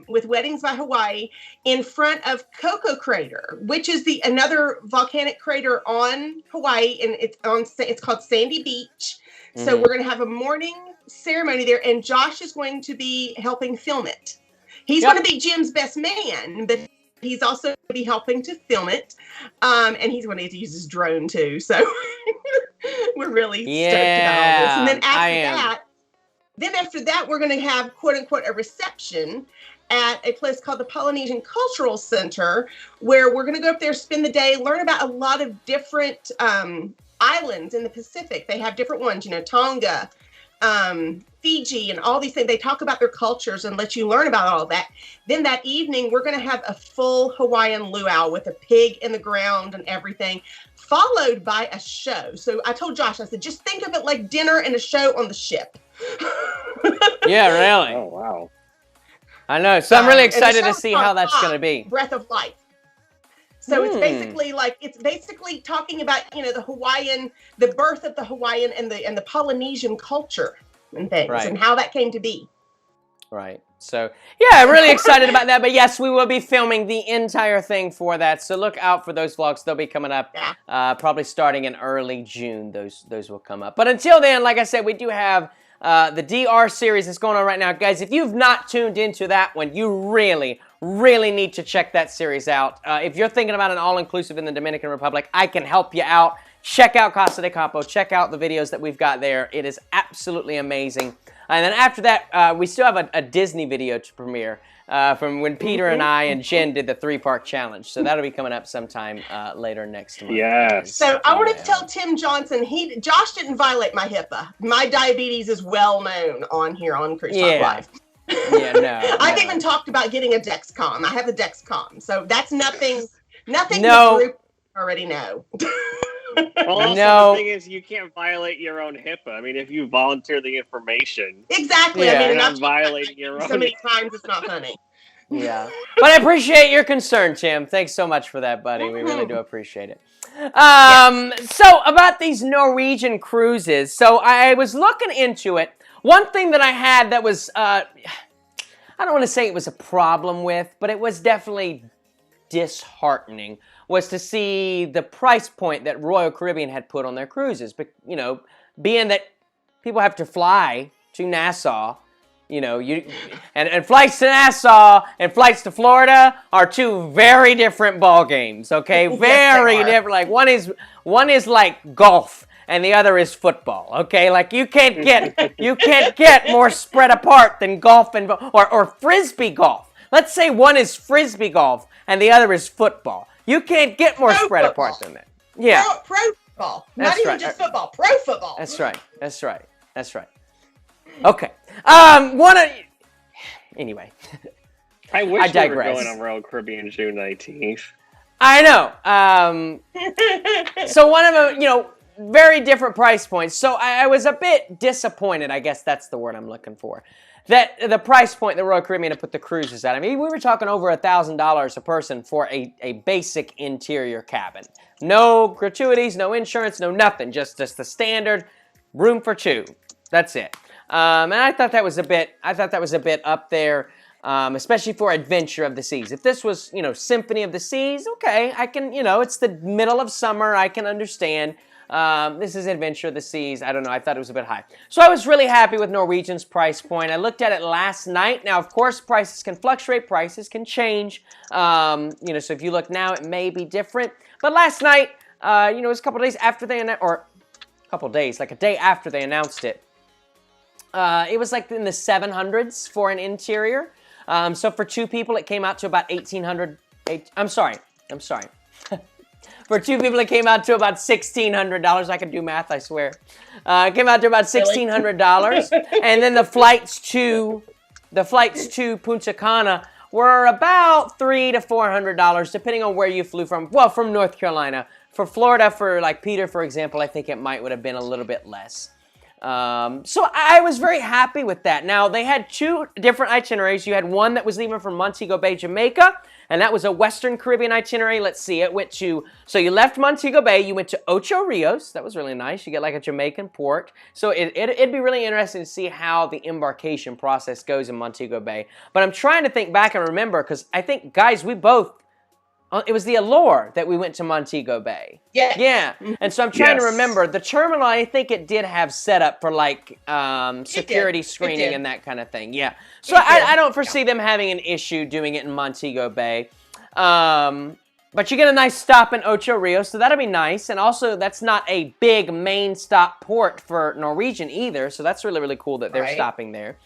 with Weddings by Hawaii in front of Cocoa Crater, which is another volcanic crater on Hawaii, and it's called Sandy Beach. Mm-hmm. So we're going to have a morning ceremony there, and Josh is going to be helping film it. He's going to be Jim's best man, but he's also going to be helping to film it. And he's going to get to use his drone too. So we're really stoked about all this. And then after that, we're going to have, quote unquote, a reception at a place called the Polynesian Cultural Center, where we're going to go up there, spend the day, learn about a lot of different islands in the Pacific. They have different ones, Tonga, Fiji, and all these things. They talk about their cultures and let you learn about all that. Then that evening, we're going to have a full Hawaiian luau with a pig in the ground and everything, followed by a show. So I told Josh, I said, just think of it like dinner and a show on the ship. Yeah, really. Oh, wow. I know. So I'm really excited to see how that's going to be. Breath of Life. So it's basically talking about, the Hawaiian, the birth of the Hawaiian and the Polynesian culture and things, and how that came to be. Right. So, yeah, really excited about that. But yes, we will be filming the entire thing for that. So look out for those vlogs. They'll be coming up probably starting in early June. Those will come up. But until then, like I said, we do have the DR series that's going on right now. Guys, if you've not tuned into that one, you really need to check that series out. If you're thinking about an all-inclusive in the Dominican Republic, I can help you out. Check out Casa de Campo. Check out the videos that we've got there. It is absolutely amazing. And then after that, we still have a Disney video to premiere from when Peter and I and Jen did the 3-part challenge. So that'll be coming up sometime later next month. Yes. So I wanted to tell Tim Johnson, Josh didn't violate my HIPAA. My diabetes is well known on here on Cruise Talk Live. Yeah, no. I've even talked about getting a Dexcom. I have a Dexcom. So that's nothing the group already know. Well, also the thing is, you can't violate your own HIPAA. I mean, if you volunteer the information, exactly. Yeah. I mean, you're not violating your own. So many times, it's not funny. Yeah, but I appreciate your concern, Tim. Thanks so much for that, buddy. We really do appreciate it. So about these Norwegian cruises. So I was looking into it. One thing that I had that was, I don't want to say it was a problem with, but it was definitely disheartening, was to see the price point that Royal Caribbean had put on their cruises. But, being that people have to fly to Nassau, and flights to Nassau and flights to Florida are two very different ball games, okay? Very different. Like one is like golf and the other is football, okay? Like you can't get more spread apart than golf or frisbee golf. Let's say one is frisbee golf and the other is football. You can't get more spread apart than that. Yeah. Pro football. Not even just football. Pro football. That's right. Okay. Anyway. I wish we were going on Royal Caribbean June 19th. I know. So one of them, very different price points. So I was a bit disappointed, I guess that's the word I'm looking for, that the price point that Royal Caribbean had put the cruises at. I mean, we were talking over $1,000 a person for a basic interior cabin. No gratuities, no insurance, no nothing. Just the standard room for two. That's it. And I thought that was a bit up there, especially for Adventure of the Seas. If this was, Symphony of the Seas, okay, I can, it's the middle of summer, I can understand. This is Adventure of the Seas. I don't know. I thought it was a bit high. So I was really happy with Norwegian's price point. I looked at it last night. Now, of course, prices can fluctuate. Prices can change. So if you look now, it may be different. But last night, it was a couple days after they announced, or a couple days, like a day after they announced it. It was like in the 700s for an interior. So for two people, it came out to about $1,800. I'm sorry. For two people, it came out to about $1,600. I can do math, I swear. It came out to about $1,600, and then the flights to Punta Cana were about $300 to $400, depending on where you flew from. Well, from North Carolina. For Florida, for like Peter, for example, I think it would have been a little bit less. So I was very happy with that. Now, they had two different itineraries. You had one that was leaving from Montego Bay, Jamaica, and that was a Western Caribbean itinerary. Let's see, so you left Montego Bay, you went to Ocho Rios. That was really nice. You get like a Jamaican port. So it'd be really interesting to see how the embarkation process goes in Montego Bay. But I'm trying to think back and remember, because I think, guys, it was the Allure that we went to Montego Bay. Yeah. Yeah. And so I'm trying to remember. The terminal, I think it did have set up for like security screening and that kind of thing. Yeah. So I don't foresee them having an issue doing it in Montego Bay. But you get a nice stop in Ocho Rios, so that'll be nice. And also, that's not a big main stop port for Norwegian either. So that's really, really cool that they're stopping there.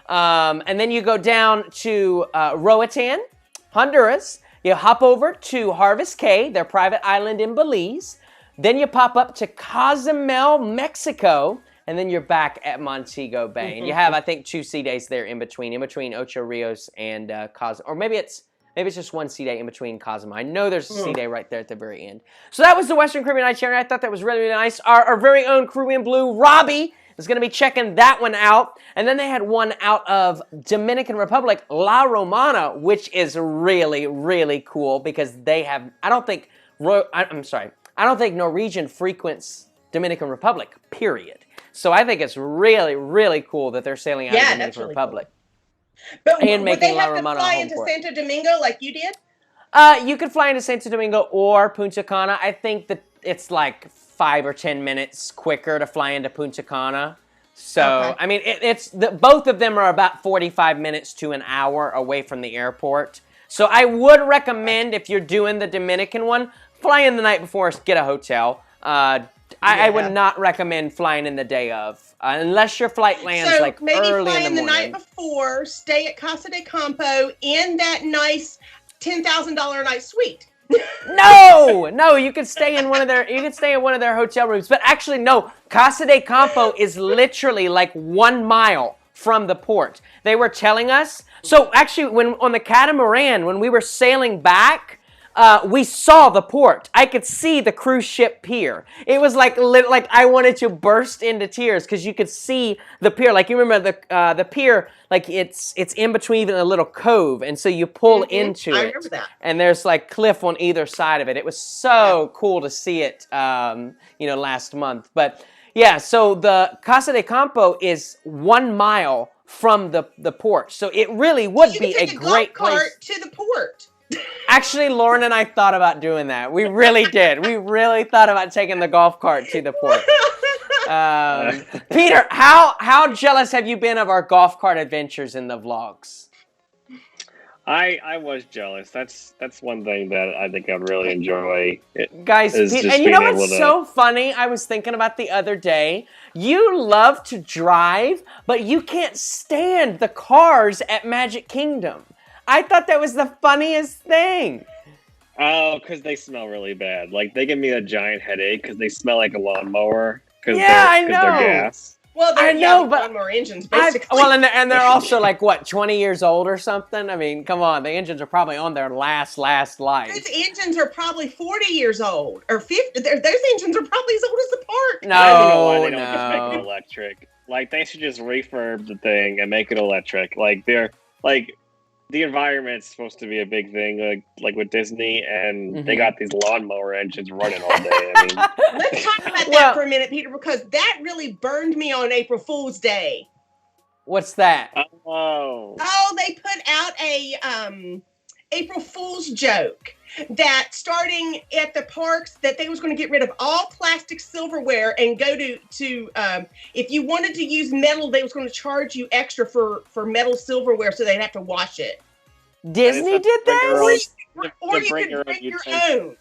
And then you go down to Roatan, Honduras. You hop over to Harvest Cay, their private island in Belize. Then you pop up to Cozumel, Mexico, and then you're back at Montego Bay. And you have, I think, 2 sea days there in between Ocho Rios and Cozumel. Or maybe it's just 1 sea day in between Cozumel. I know there's a sea day right there at the very end. So that was the Western Caribbean itinerary. I thought that was really, really nice. Our very own Caribbean Blue, Robbie, is going to be checking that one out. And then they had one out of Dominican Republic, La Romana, which is really, really cool because they have, I don't think Norwegian frequents Dominican Republic, period. So I think it's really, really cool that they're sailing out of Dominican Republic. Cool. But would they have to fly into Santo Domingo like you did? You could fly into Santo Domingo or Punta Cana. I think that it's like 5 or 10 minutes quicker to fly into Punta Cana. So, I mean, both of them are about 45 minutes to an hour away from the airport. So I would recommend, if you're doing the Dominican one, fly in the night before, get a hotel. I would not recommend flying in the day of, unless your flight lands early in the morning. So maybe fly in the night before, stay at Casa de Campo in that nice $10,000 a night suite. No, you could stay in one of their hotel rooms. But actually, no, Casa de Campo is literally like 1 mile from the port. They were telling us. So actually, when on the catamaran, when we were sailing back, we saw the port. I could see the cruise ship pier. It was like I wanted to burst into tears because you could see the pier. Like you remember the pier, like it's in between even a little cove, and so you pull into it. I remember that. And there's like cliff on either side of it. It was so cool to see it, last month. But yeah, so the Casa de Campo is 1 mile from the port, so it really would be a great place to the port. Actually, Lauren and I thought about doing that. We really did. We really thought about taking the golf cart to the port. Peter, how jealous have you been of our golf cart adventures in the vlogs? I was jealous. That's one thing that I think I'd really enjoy. Guys, and you know what's so funny? I was thinking about the other day. You love to drive, but you can't stand the cars at Magic Kingdom. I thought that was the funniest thing. Oh, because they smell really bad. Like, they give me a giant headache because they smell like a lawnmower. I know. They're gas. Well, I know, but lawnmower engines, basically. And they're also like, what, 20 years old or something? I mean, come on. The engines are probably on their last life. Those engines are probably 40 years old. Or 50. Those engines are probably as old as the park. I don't know why they don't just make it electric. Like, they should just refurb the thing and make it electric. Like, the environment's supposed to be a big thing, like with Disney, and they got these lawnmower engines running all day. I mean, let's talk about that for a minute, Peter, because that really burned me on April Fool's Day. What's that? Oh, they put out a April Fool's joke that starting at the parks that they was going to get rid of all plastic silverware and go to if you wanted to use metal, they was going to charge you extra for metal silverware, so they'd have to wash it. Disney did that? Or you could bring your own.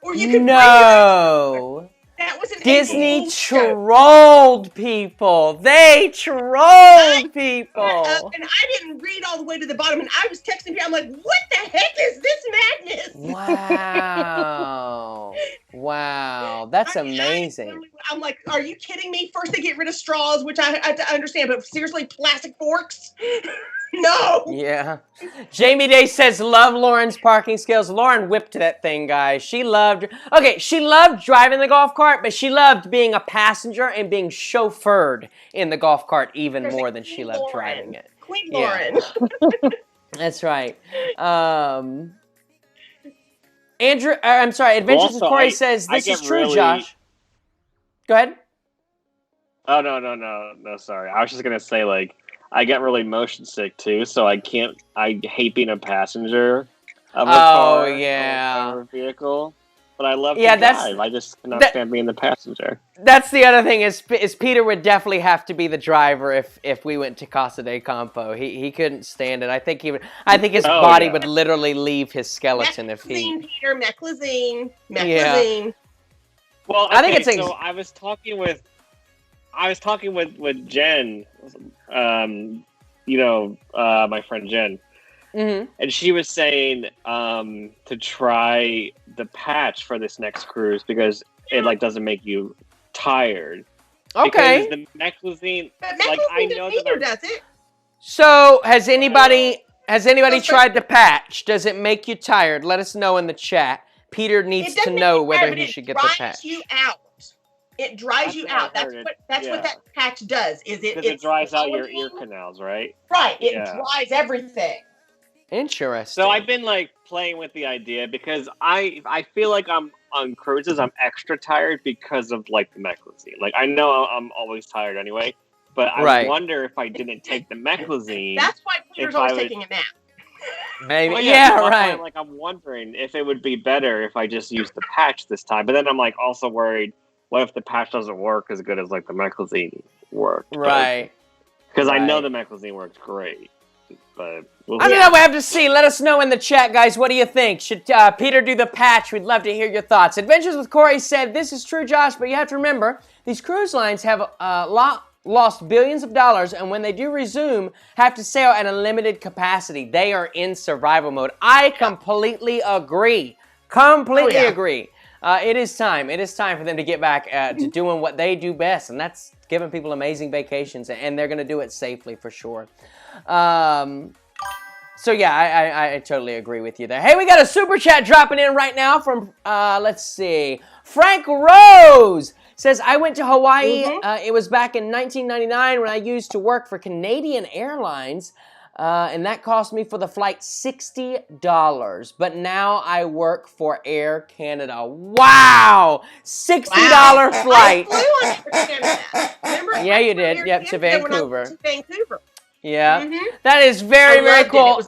Or you could No. That was an Disney trolled people. They trolled people. And I didn't read all the way to the bottom, and I was texting people. I'm like, what the heck is this madness? Wow. Wow. That's amazing. I'm like, are you kidding me? First they get rid of straws, which I understand, but seriously, plastic forks? No. Yeah. Jamie Day says, love Lauren's parking skills. Lauren whipped that thing, guys. She loved driving the golf cart, but she loved being a passenger and being chauffeured in the golf cart even more than she loved driving it. Queen Lauren. That's right. Adventures with Corey says, this is true, Josh. Go ahead. Oh, no, sorry. I was just going to say, like, I get really motion sick too, so I hate being a passenger of a car or a vehicle. But I love to drive. I just cannot stand being the passenger. That's the other thing is Peter would definitely have to be the driver if we went to Casa de Campo. He couldn't stand it. I think his body would literally leave his skeleton if he. Peter, Meclizine. Yeah. Well, okay, I think it's so. I was talking with Jen, my friend Jen, and she was saying to try the patch for this next cruise because it doesn't make you tired. Okay. Because the Meclizine, I know that does it. So has anybody tried the patch? Does it make you tired? Let us know in the chat. Peter needs to know whether he should get the patch. It dries you out. That's what that patch does. It dries out your ear canals, right? Right. It dries everything. Interesting. So I've been playing with the idea because I feel like I'm on cruises. I'm extra tired because of the Meclizine. I know I'm always tired anyway, but I wonder if I didn't take the Meclizine. That's why Peter's always taking a nap. Maybe. Well, right. I'm wondering if it would be better if I just used the patch this time. But then I'm also worried. What if the patch doesn't work as good as the Meclizine worked? Right. Because I know the Meclizine works great. But I don't know. We have to see. Let us know in the chat, guys. What do you think? Should Peter do the patch? We'd love to hear your thoughts. Adventures with Corey said, this is true, Josh, but you have to remember, these cruise lines have lost billions of dollars, and when they do resume, have to sail at a limited capacity. They are in survival mode. I completely agree. Agree. It is time. It is time for them to get back to doing what they do best, and that's giving people amazing vacations, and they're going to do it safely for sure. So yeah, I totally agree with you there. Hey, we got a super chat dropping in right now from, let's see, Frank Rose says, I went to Hawaii. It was back in 1999 when I used to work for Canadian Airlines. And that cost me for the flight $60. But now I work for Air Canada. Wow! $60 flight. I flew on Air Canada. Remember? Yeah, you did. Yep, to Vancouver. To Vancouver. Yeah. That is very, very cool. It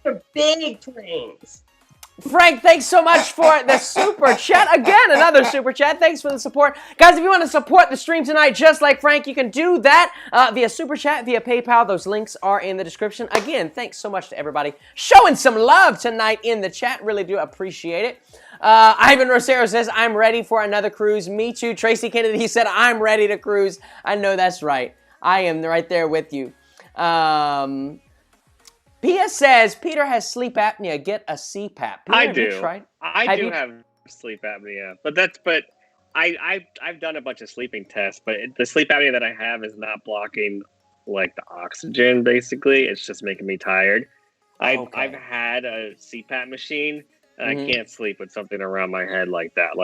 was big trains. Frank, thanks so much for the super chat. Again, another super chat. Thanks for the support. Guys, if you want to support the stream tonight just like Frank, you can do that via super chat, via PayPal. Those links are in the description. Again, thanks so much to everybody showing some love tonight in the chat. Really do appreciate it. Ivan Rosero says, I'm ready for another cruise. Me too. Tracy Kennedy said, I'm ready to cruise. I know that's right. I am right there with you. Pia says, Peter has sleep apnea. Get a CPAP. Peter, I do. I do have sleep apnea, but I've done a bunch of sleeping tests, but the sleep apnea that I have is not blocking the oxygen. Basically, it's just making me tired. I've had a CPAP machine, and I can't sleep with something around my head like that.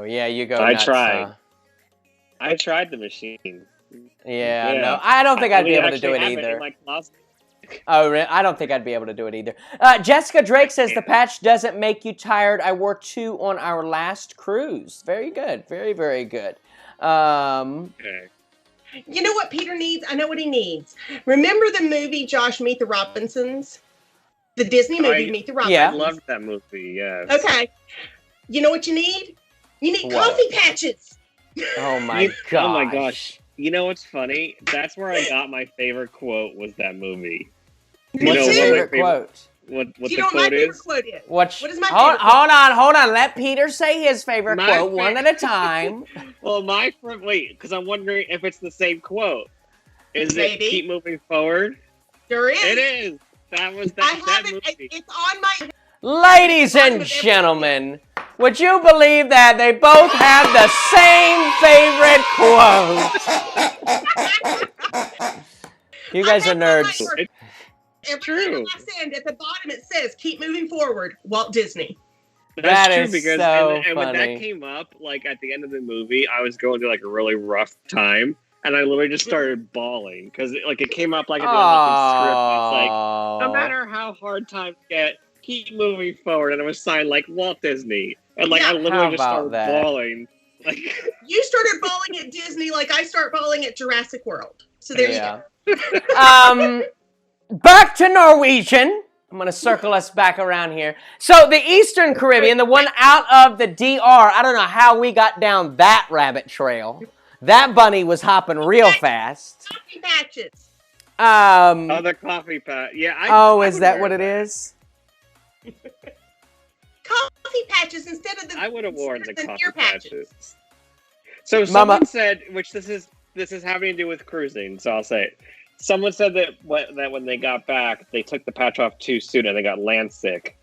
Yeah, you go. I nuts, tried. I tried the machine. Yeah, no, I don't think I'd be able to do it either. Oh, I don't think I'd be able to do it either. Jessica Drake says the patch doesn't make you tired. I wore 2 on our last cruise. Very good. Very, very good. Okay. You know what Peter needs? I know what he needs. Remember the movie, Josh, Meet the Robinsons? The Disney movie, Meet the Robinsons. Yeah. I loved that movie, yes. Okay. You know what you need? You need coffee patches. Oh, my gosh. Oh, my gosh. You know what's funny? That's where I got my favorite quote was that movie. What's your favorite quote? what Do you the know what my quote favorite is? quote is? What is my favorite quote? Hold on. Let Peter say his favorite My quote one at a time. Well, wait, because I'm wondering if it's the same quote. Is Maybe. it keep moving forward? There is. It is. That was I that have it. movie. It's on my. Ladies and gentlemen, would you believe that they both have the same favorite quote? You guys are nerds. Every time I send, at the bottom it says, keep moving forward, Walt Disney. That's true is because so and when funny. that came up, like at the end of the movie, I was going through like a really rough time, and I literally just started bawling because it came up like at the end of the script. And it's like no matter how hard times get, keep moving forward, and it was signed like Walt Disney, and like I literally just started bawling. Like you started bawling at Disney, like I start bawling at Jurassic World. So there you go. Back to Norwegian. I'm going to circle us back around here. So the Eastern Caribbean, the one out of the DR, I don't know how we got down that rabbit trail. That bunny was hopping real fast. Coffee patches. The coffee patch. Yeah. Is that what it is? Coffee patches instead of the. I would have worn the coffee patches. So someone said, which this is having to do with cruising. So I'll say it. Someone said that when they got back, they took the patch off too soon and they got land sick.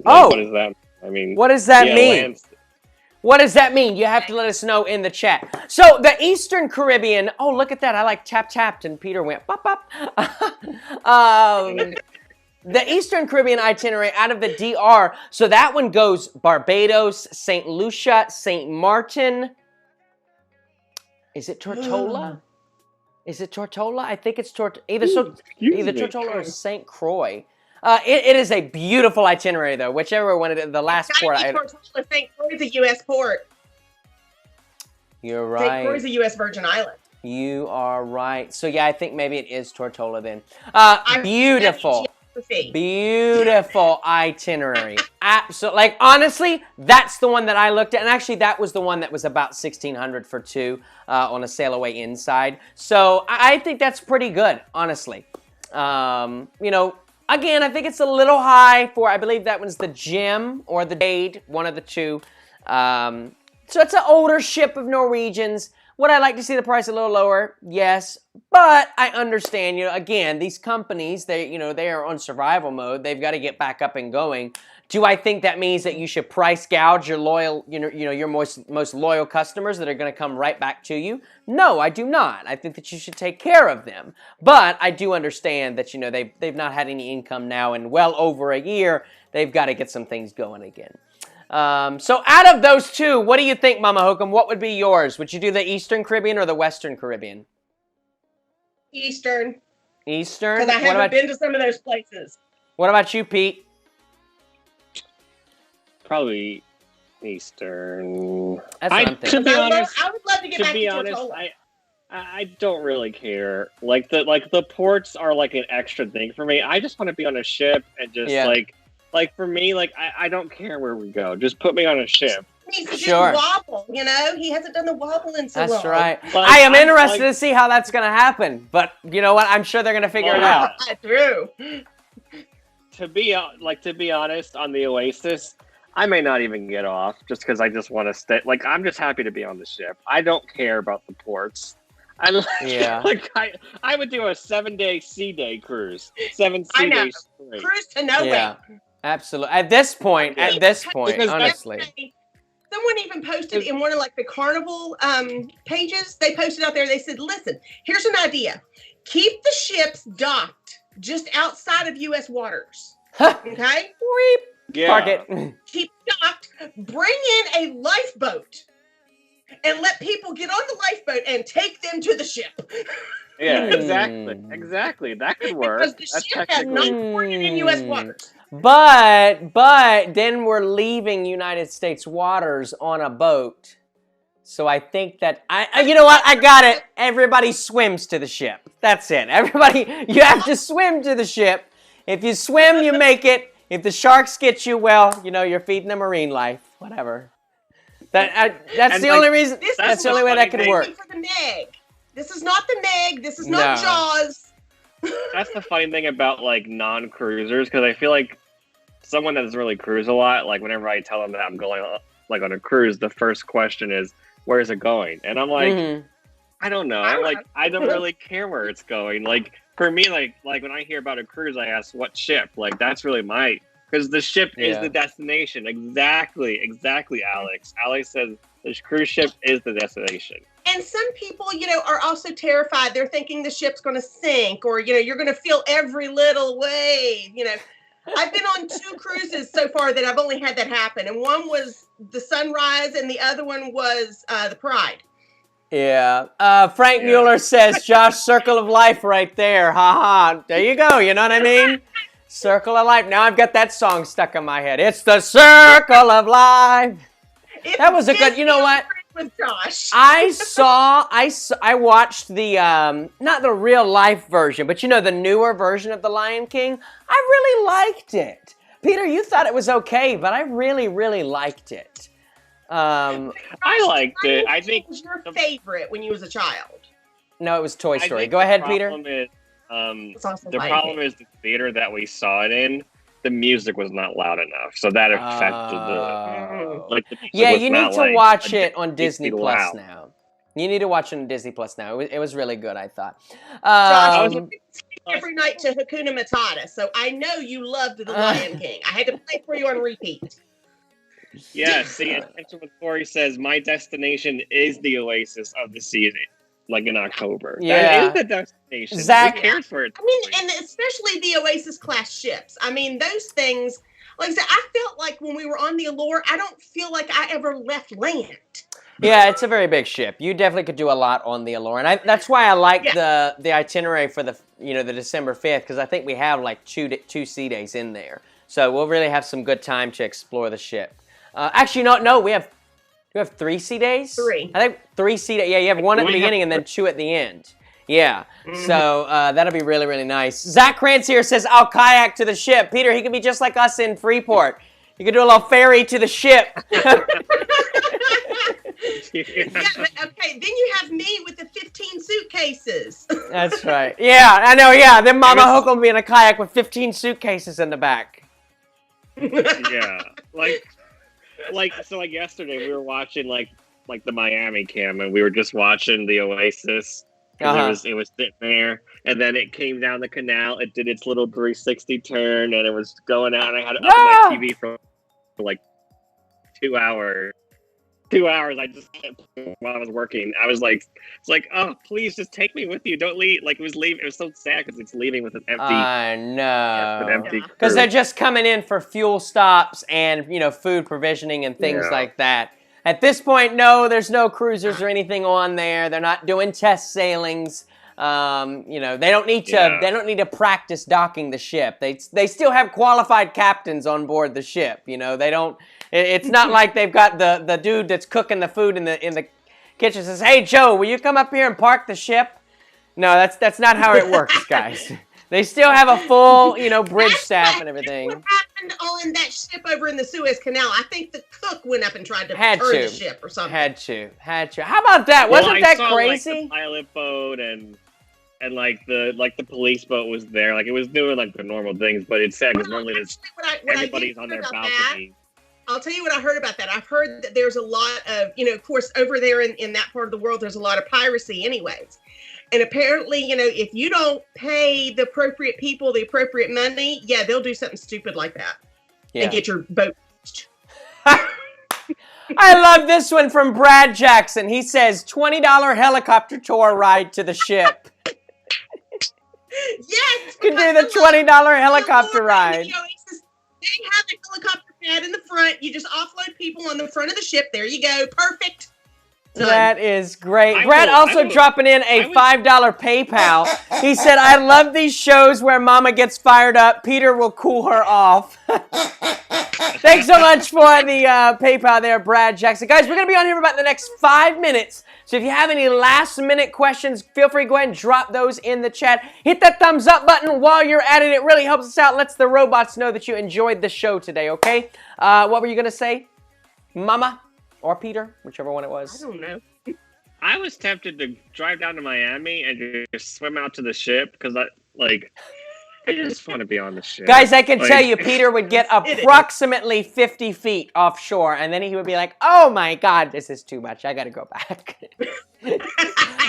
Like, what is that? I mean, what does that mean? What does that mean? You have to let us know in the chat. So the Eastern Caribbean. Oh, look at that! I like tapped, and Peter went bop bop. The Eastern Caribbean itinerary out of the DR. So that one goes Barbados, St. Lucia, St. Martin. Is it Tortola? Is it Tortola? I think it's either Tortola or St. Croix. It is a beautiful itinerary, though. Whichever one it is, the last port. Tortola, St. Croix is a U.S. port. You're right. St. Croix is a U.S. Virgin Island. You are right. So yeah, I think maybe it is Tortola then. Beautiful. Beautiful itinerary. Absolutely. Like, honestly, that's the one that I looked at. And actually, that was the one that was about $1,600 for two on a sail away inside. So I think that's pretty good, honestly. You know, again, I think it's a little high for, I believe that one's the Gem or the Jade, one of the two. So it's an older ship of Norwegians. Would I like to see the price a little lower? Yes, but I understand, you know, again, these companies, they are on survival mode. They've got to get back up and going. Do I think that means that you should price gouge your loyal, your most loyal customers that are going to come right back to you? No, I do not. I think that you should take care of them. But I do understand that, they've not had any income now in well over a year. They've got to get some things going again. So out of those two, what do you think, Mama Hokum? What would be yours? Would you do the Eastern Caribbean or the Western Caribbean? Eastern. Eastern? Because I haven't been to some of those places. What about you, Pete? Probably Eastern. That's what I'm thinking. To be honest, I would love to get back to Tortola. I don't really care. Like the ports are like an extra thing for me. I just want to be on a ship and just like for me, like I don't care where we go. Just put me on a ship. He needs to do the wobble, He hasn't done the wobble in so long. That's right. Like, I am interested to see how that's going to happen. But you know what? I'm sure they're going to figure it out. True. To be honest, on the Oasis, I may not even get off just because I just want to stay. Like, I'm just happy to be on the ship. I don't care about the ports. I would do a 7-day sea day cruise. 7 sea days straight. Cruise to nowhere. Yeah, absolutely. At this point, honestly. Someone even posted in one of the Carnival pages. They posted out there. They said, "Listen, here's an idea. Keep the ships docked just outside of U.S. waters. Okay? Yeah. Park it. Keep docked. Bring in a lifeboat, and let people get on the lifeboat and take them to the ship." Yeah, exactly. That could work. Because the ship has not ported in U.S. waters. But then we're leaving United States waters on a boat. So I think that you know what? I got it. Everybody swims to the ship. That's it. Everybody, you have to swim to the ship. If you swim, you make it. If the sharks get you, well, you're feeding the marine life. Whatever. That's the only reason. That's the only way that could work. For the Meg. This is not the Meg. This is not Jaws. That's the funny thing about non-cruisers, because I feel like someone that doesn't really cruise a lot, like whenever I tell them that I'm going like on a cruise, the first question is, "Where is it going?" And I'm like, I don't know. Like, I don't really care where it's going. Like, for me, like when I hear about a cruise, I ask what ship. Like, that's really because the ship is the destination. Exactly, Alex. Alex says the cruise ship is the destination. And some people, are also terrified. They're thinking the ship's going to sink, or you're going to feel every little wave. I've been on 2 cruises so far that I've only had that happen, and one was the Sunrise, and the other one was the Pride. Yeah. Frank Mueller says, Josh, circle of life right there. Ha. There you go. You know what I mean? Circle of life. Now I've got that song stuck in my head. It's the circle of life. That was a good, you know what? With Josh. I watched the, not the real life version, but the newer version of The Lion King. I really liked it. Peter, you thought it was okay, but I really, really liked it. I liked it. I think it was your favorite when you was a child. No, it was Toy Story. Go ahead, Peter. The problem is the theater that we saw it in, the music was not loud enough, so that affected you need to watch it on Disney Plus now. You need to watch it on Disney Plus now. It was really good, I thought. Josh, I was every night to Hakuna Matata, so I know you loved The Lion King. I had to play for you on repeat. Yeah, see, attention with Corey says, my destination is the oasis of the season, like in October. Yeah. That is the destination. Zach, who cares for it? I mean, and especially the Oasis class ships. I mean, those things, like I said, I felt like when we were on the Allure, I don't feel like I ever left land. Yeah, it's a very big ship. You definitely could do a lot on the Allure, and that's why I like the itinerary for the the December 5th, because I think we have like two sea days in there, so we'll really have some good time to explore the ship. Actually, no, we have 3 sea days. 3. I think 3 sea days. Yeah, you have 1 at the beginning and then 2 at the end. Yeah, so that'll be really, really nice. Zach Krantz here says, I'll kayak to the ship. Peter, he could be just like us in Freeport. You could do a little ferry to the ship. Okay, then you have me with the 15 suitcases. That's right. Yeah, I know, yeah. Then Mama Hook will be in a kayak with 15 suitcases in the back. Yeah, so yesterday we were watching like the Miami cam, and we were just watching the Oasis. It was sitting there, and then it came down the canal. It did its little 360 turn, and it was going out. And I had it up on my TV for like 2 hours. 2 hours. I just while I was working, I was like, it's like, oh, please just take me with you. Don't leave. Like it was leaving. It was so sad because it's leaving with an empty. I know. Because they're just coming in for fuel stops and food provisioning and things like that. At this point, no, there's no cruisers or anything on there. They're not doing test sailings. They don't need to. They don't need to practice docking the ship. They still have qualified captains on board the ship. They don't. It's not like they've got the dude that's cooking the food in the kitchen says, "Hey Joe, will you come up here and park the ship?" No, that's not how it works, guys. They still have a full, bridge staff and everything. What happened on that ship over in the Suez Canal? I think the cook went up and tried to turn the ship or something. Had to. How about that? Wasn't that crazy? Like, the pilot boat and like the police boat was there. Like it was doing like the normal things, but it's sad because normally everybody's on their balcony. I'll tell you what I heard about that. I've heard that there's a lot of, of course, over there in that part of the world, there's a lot of piracy anyways. And apparently, if you don't pay the appropriate people the appropriate money, they'll do something stupid like that and get your boat. I love this one from Brad Jackson. He says, $20 helicopter tour ride to the ship. Yes! You can do the $20 helicopter ride. They have the helicopter pad in the front. You just offload people on the front of the ship. There you go. Perfect. Done. That is great. Brad also dropping in a $5 PayPal. He said, I love these shows where Mama gets fired up. Peter will cool her off. Thanks so much for the PayPal there, Brad Jackson. Guys, we're going to be on here for about the next 5 minutes. So if you have any last-minute questions, feel free to go ahead and drop those in the chat. Hit that thumbs up button while you're at it. It really helps us out. Lets the robots know that you enjoyed the show today, okay? What were you going to say, Mama? Or Peter, whichever one it was. I don't know. I was tempted to drive down to Miami and just swim out to the ship because I just want to be on the ship. Guys, I can tell you, Peter would get approximately 50 feet offshore, and then he would be like, "Oh my God, this is too much. I got to go back."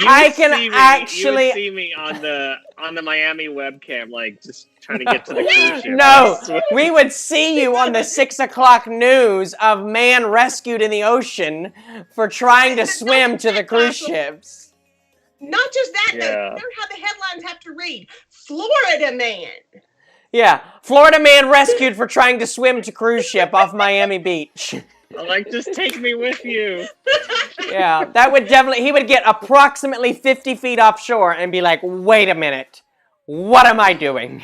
I can actually you would see me on the Miami webcam, like just trying to get to the cruise ship. No, we would see you on the 6 o'clock news of man rescued in the ocean for trying to swim to the cruise ships. Not just that, though. You know how the headlines have to read? Florida man. Yeah, Florida man rescued for trying to swim to cruise ship off Miami Beach. Like, just take me with you. Yeah, that would definitely, he would get approximately 50 feet offshore and be like, wait a minute, what am I doing?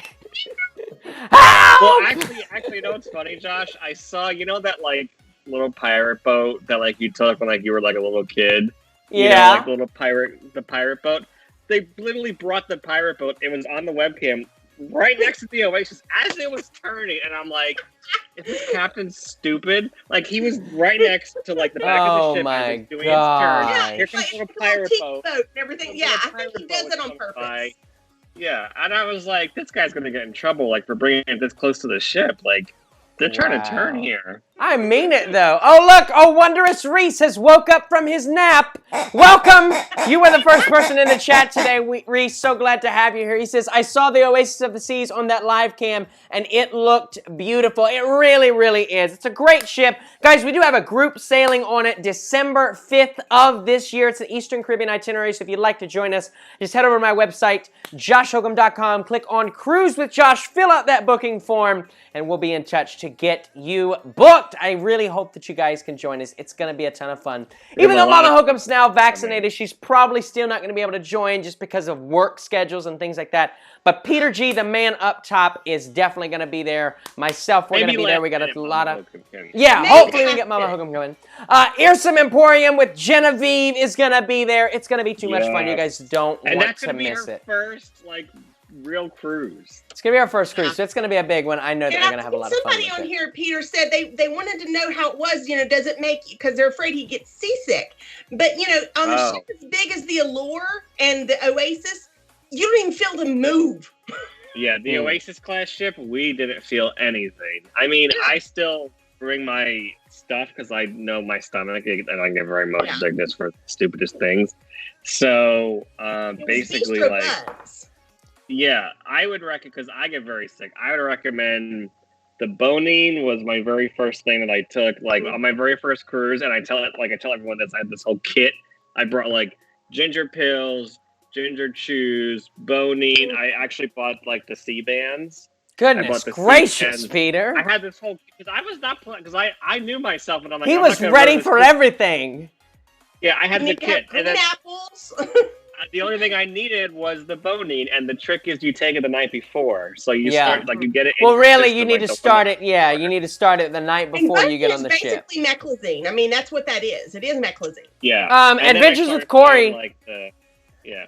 Well, actually, you know what's funny, Josh? I saw, you know that, like, little pirate boat that, like, you took when, like, you were, like, a little kid? Yeah. You know, like the pirate boat. They literally brought the pirate boat. It was on the webcam right next to the Oasis as it was turning, and I'm like, "Is this captain stupid?" Like he was right next to like the back of the ship as it's doing its turn. Yeah, here comes a little pirate boat and everything. Yeah, I think he does it on purpose. By. Yeah, and I was like, "This guy's gonna get in trouble like for bringing it this close to the ship." Like they're trying to turn here. I mean it, though. Oh, look. Oh, Wondrous Reese has woke up from his nap. Welcome. You were the first person in the chat today, Reese. So glad to have you here. He says, I saw the Oasis of the Seas on that live cam, and it looked beautiful. It really, really is. It's a great ship. Guys, we do have a group sailing on it December 5th of this year. It's an Eastern Caribbean itinerary, so if you'd like to join us, just head over to my website, joshhokum.com, click on Cruise with Josh, fill out that booking form, and we'll be in touch to get you booked. I really hope that you guys can join us. It's going to be a ton of fun. Even though Mama Hokum's now vaccinated, she's probably still not going to be able to join just because of work schedules and things like that. But Peter G, the man up top, is definitely going to be there. Myself, we're going to be there. We got a lot of... Yeah, hopefully we can get Mama Hokum going. Earsome Emporium with Genevieve is going to be there. It's going to be too much fun. You guys don't want to miss it. First, like... real cruise. It's gonna be our first cruise, so it's gonna be a big one. I know that we're gonna have a lot of fun. Somebody on here, Peter, said they wanted to know how it was. You know, does it make you, because they're afraid he gets seasick. But you know, on the ship as big as the Allure and the Oasis, you don't even feel to move. Yeah, the Oasis class ship, we didn't feel anything. I mean, I still bring my stuff because I know my stomach and I get very motion sickness for the stupidest things. So basically, like. Yeah, I would recommend, because I get very sick, I would recommend the Bonine was my very first thing that I took, like, on my very first cruise, and I tell everyone that I had this whole kit. I brought, like, ginger pills, ginger chews, Bonine. I actually bought, like, the C-bands. Goodness gracious, Peter. I had this whole, because I was not playing, because I knew myself, and I'm like, he was ready for everything. Yeah, I had the kit. And then apples. The only thing I needed was the Bonine, and the trick is you take it the night before. So you start, like, you get it. Well, really, you need to start it. Yeah, you need to start it the night before you get on the ship. Basically, meclizine. I mean, that's what that is. It is meclizine. Yeah. Adventures with Corey. Yeah.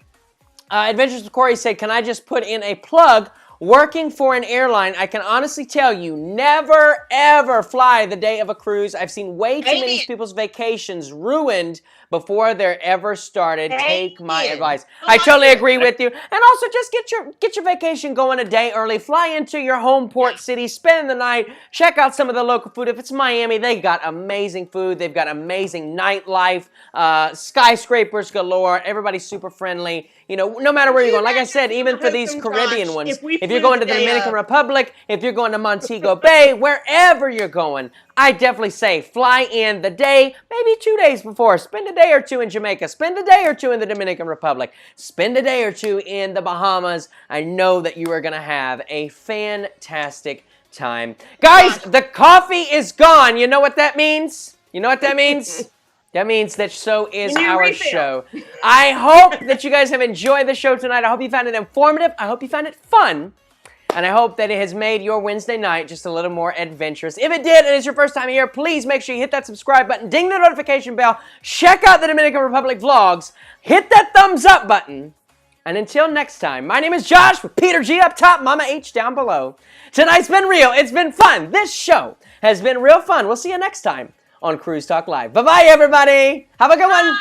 Adventures with Corey said, "Can I just put in a plug? Working for an airline, I can honestly tell you, never, ever fly the day of a cruise. I've seen way too many people's vacations ruined before they're ever started. Take my advice." I totally agree with you. And also, just get your vacation going a day early. Fly into your home port city, spend the night, check out some of the local food. If it's Miami, they got amazing food. They've got amazing nightlife, skyscrapers galore. Everybody's super friendly. You know, no matter where you're going. Like I said, even for these Caribbean ones, if you're going to the Dominican Republic, if you're going to Montego Bay, wherever you're going, I definitely say fly in the day, maybe 2 days before. Spend a day or two in Jamaica. Spend a day or two in the Dominican Republic. Spend a day or two in the Bahamas. I know that you are going to have a fantastic time. Guys, the coffee is gone. You know what that means? You know what that means? That means that so is our show. I hope that you guys have enjoyed the show tonight. I hope you found it informative. I hope you found it fun. And I hope that it has made your Wednesday night just a little more adventurous. If it did, and it's your first time here, please make sure you hit that subscribe button, ding the notification bell, check out the Dominican Republic vlogs, hit that thumbs up button. And until next time, my name is Josh with Peter G up top, Mama H down below. Tonight's been real. It's been fun. This show has been real fun. We'll see you next time on Cruise Talk Live. Bye-bye, everybody. Have a good one.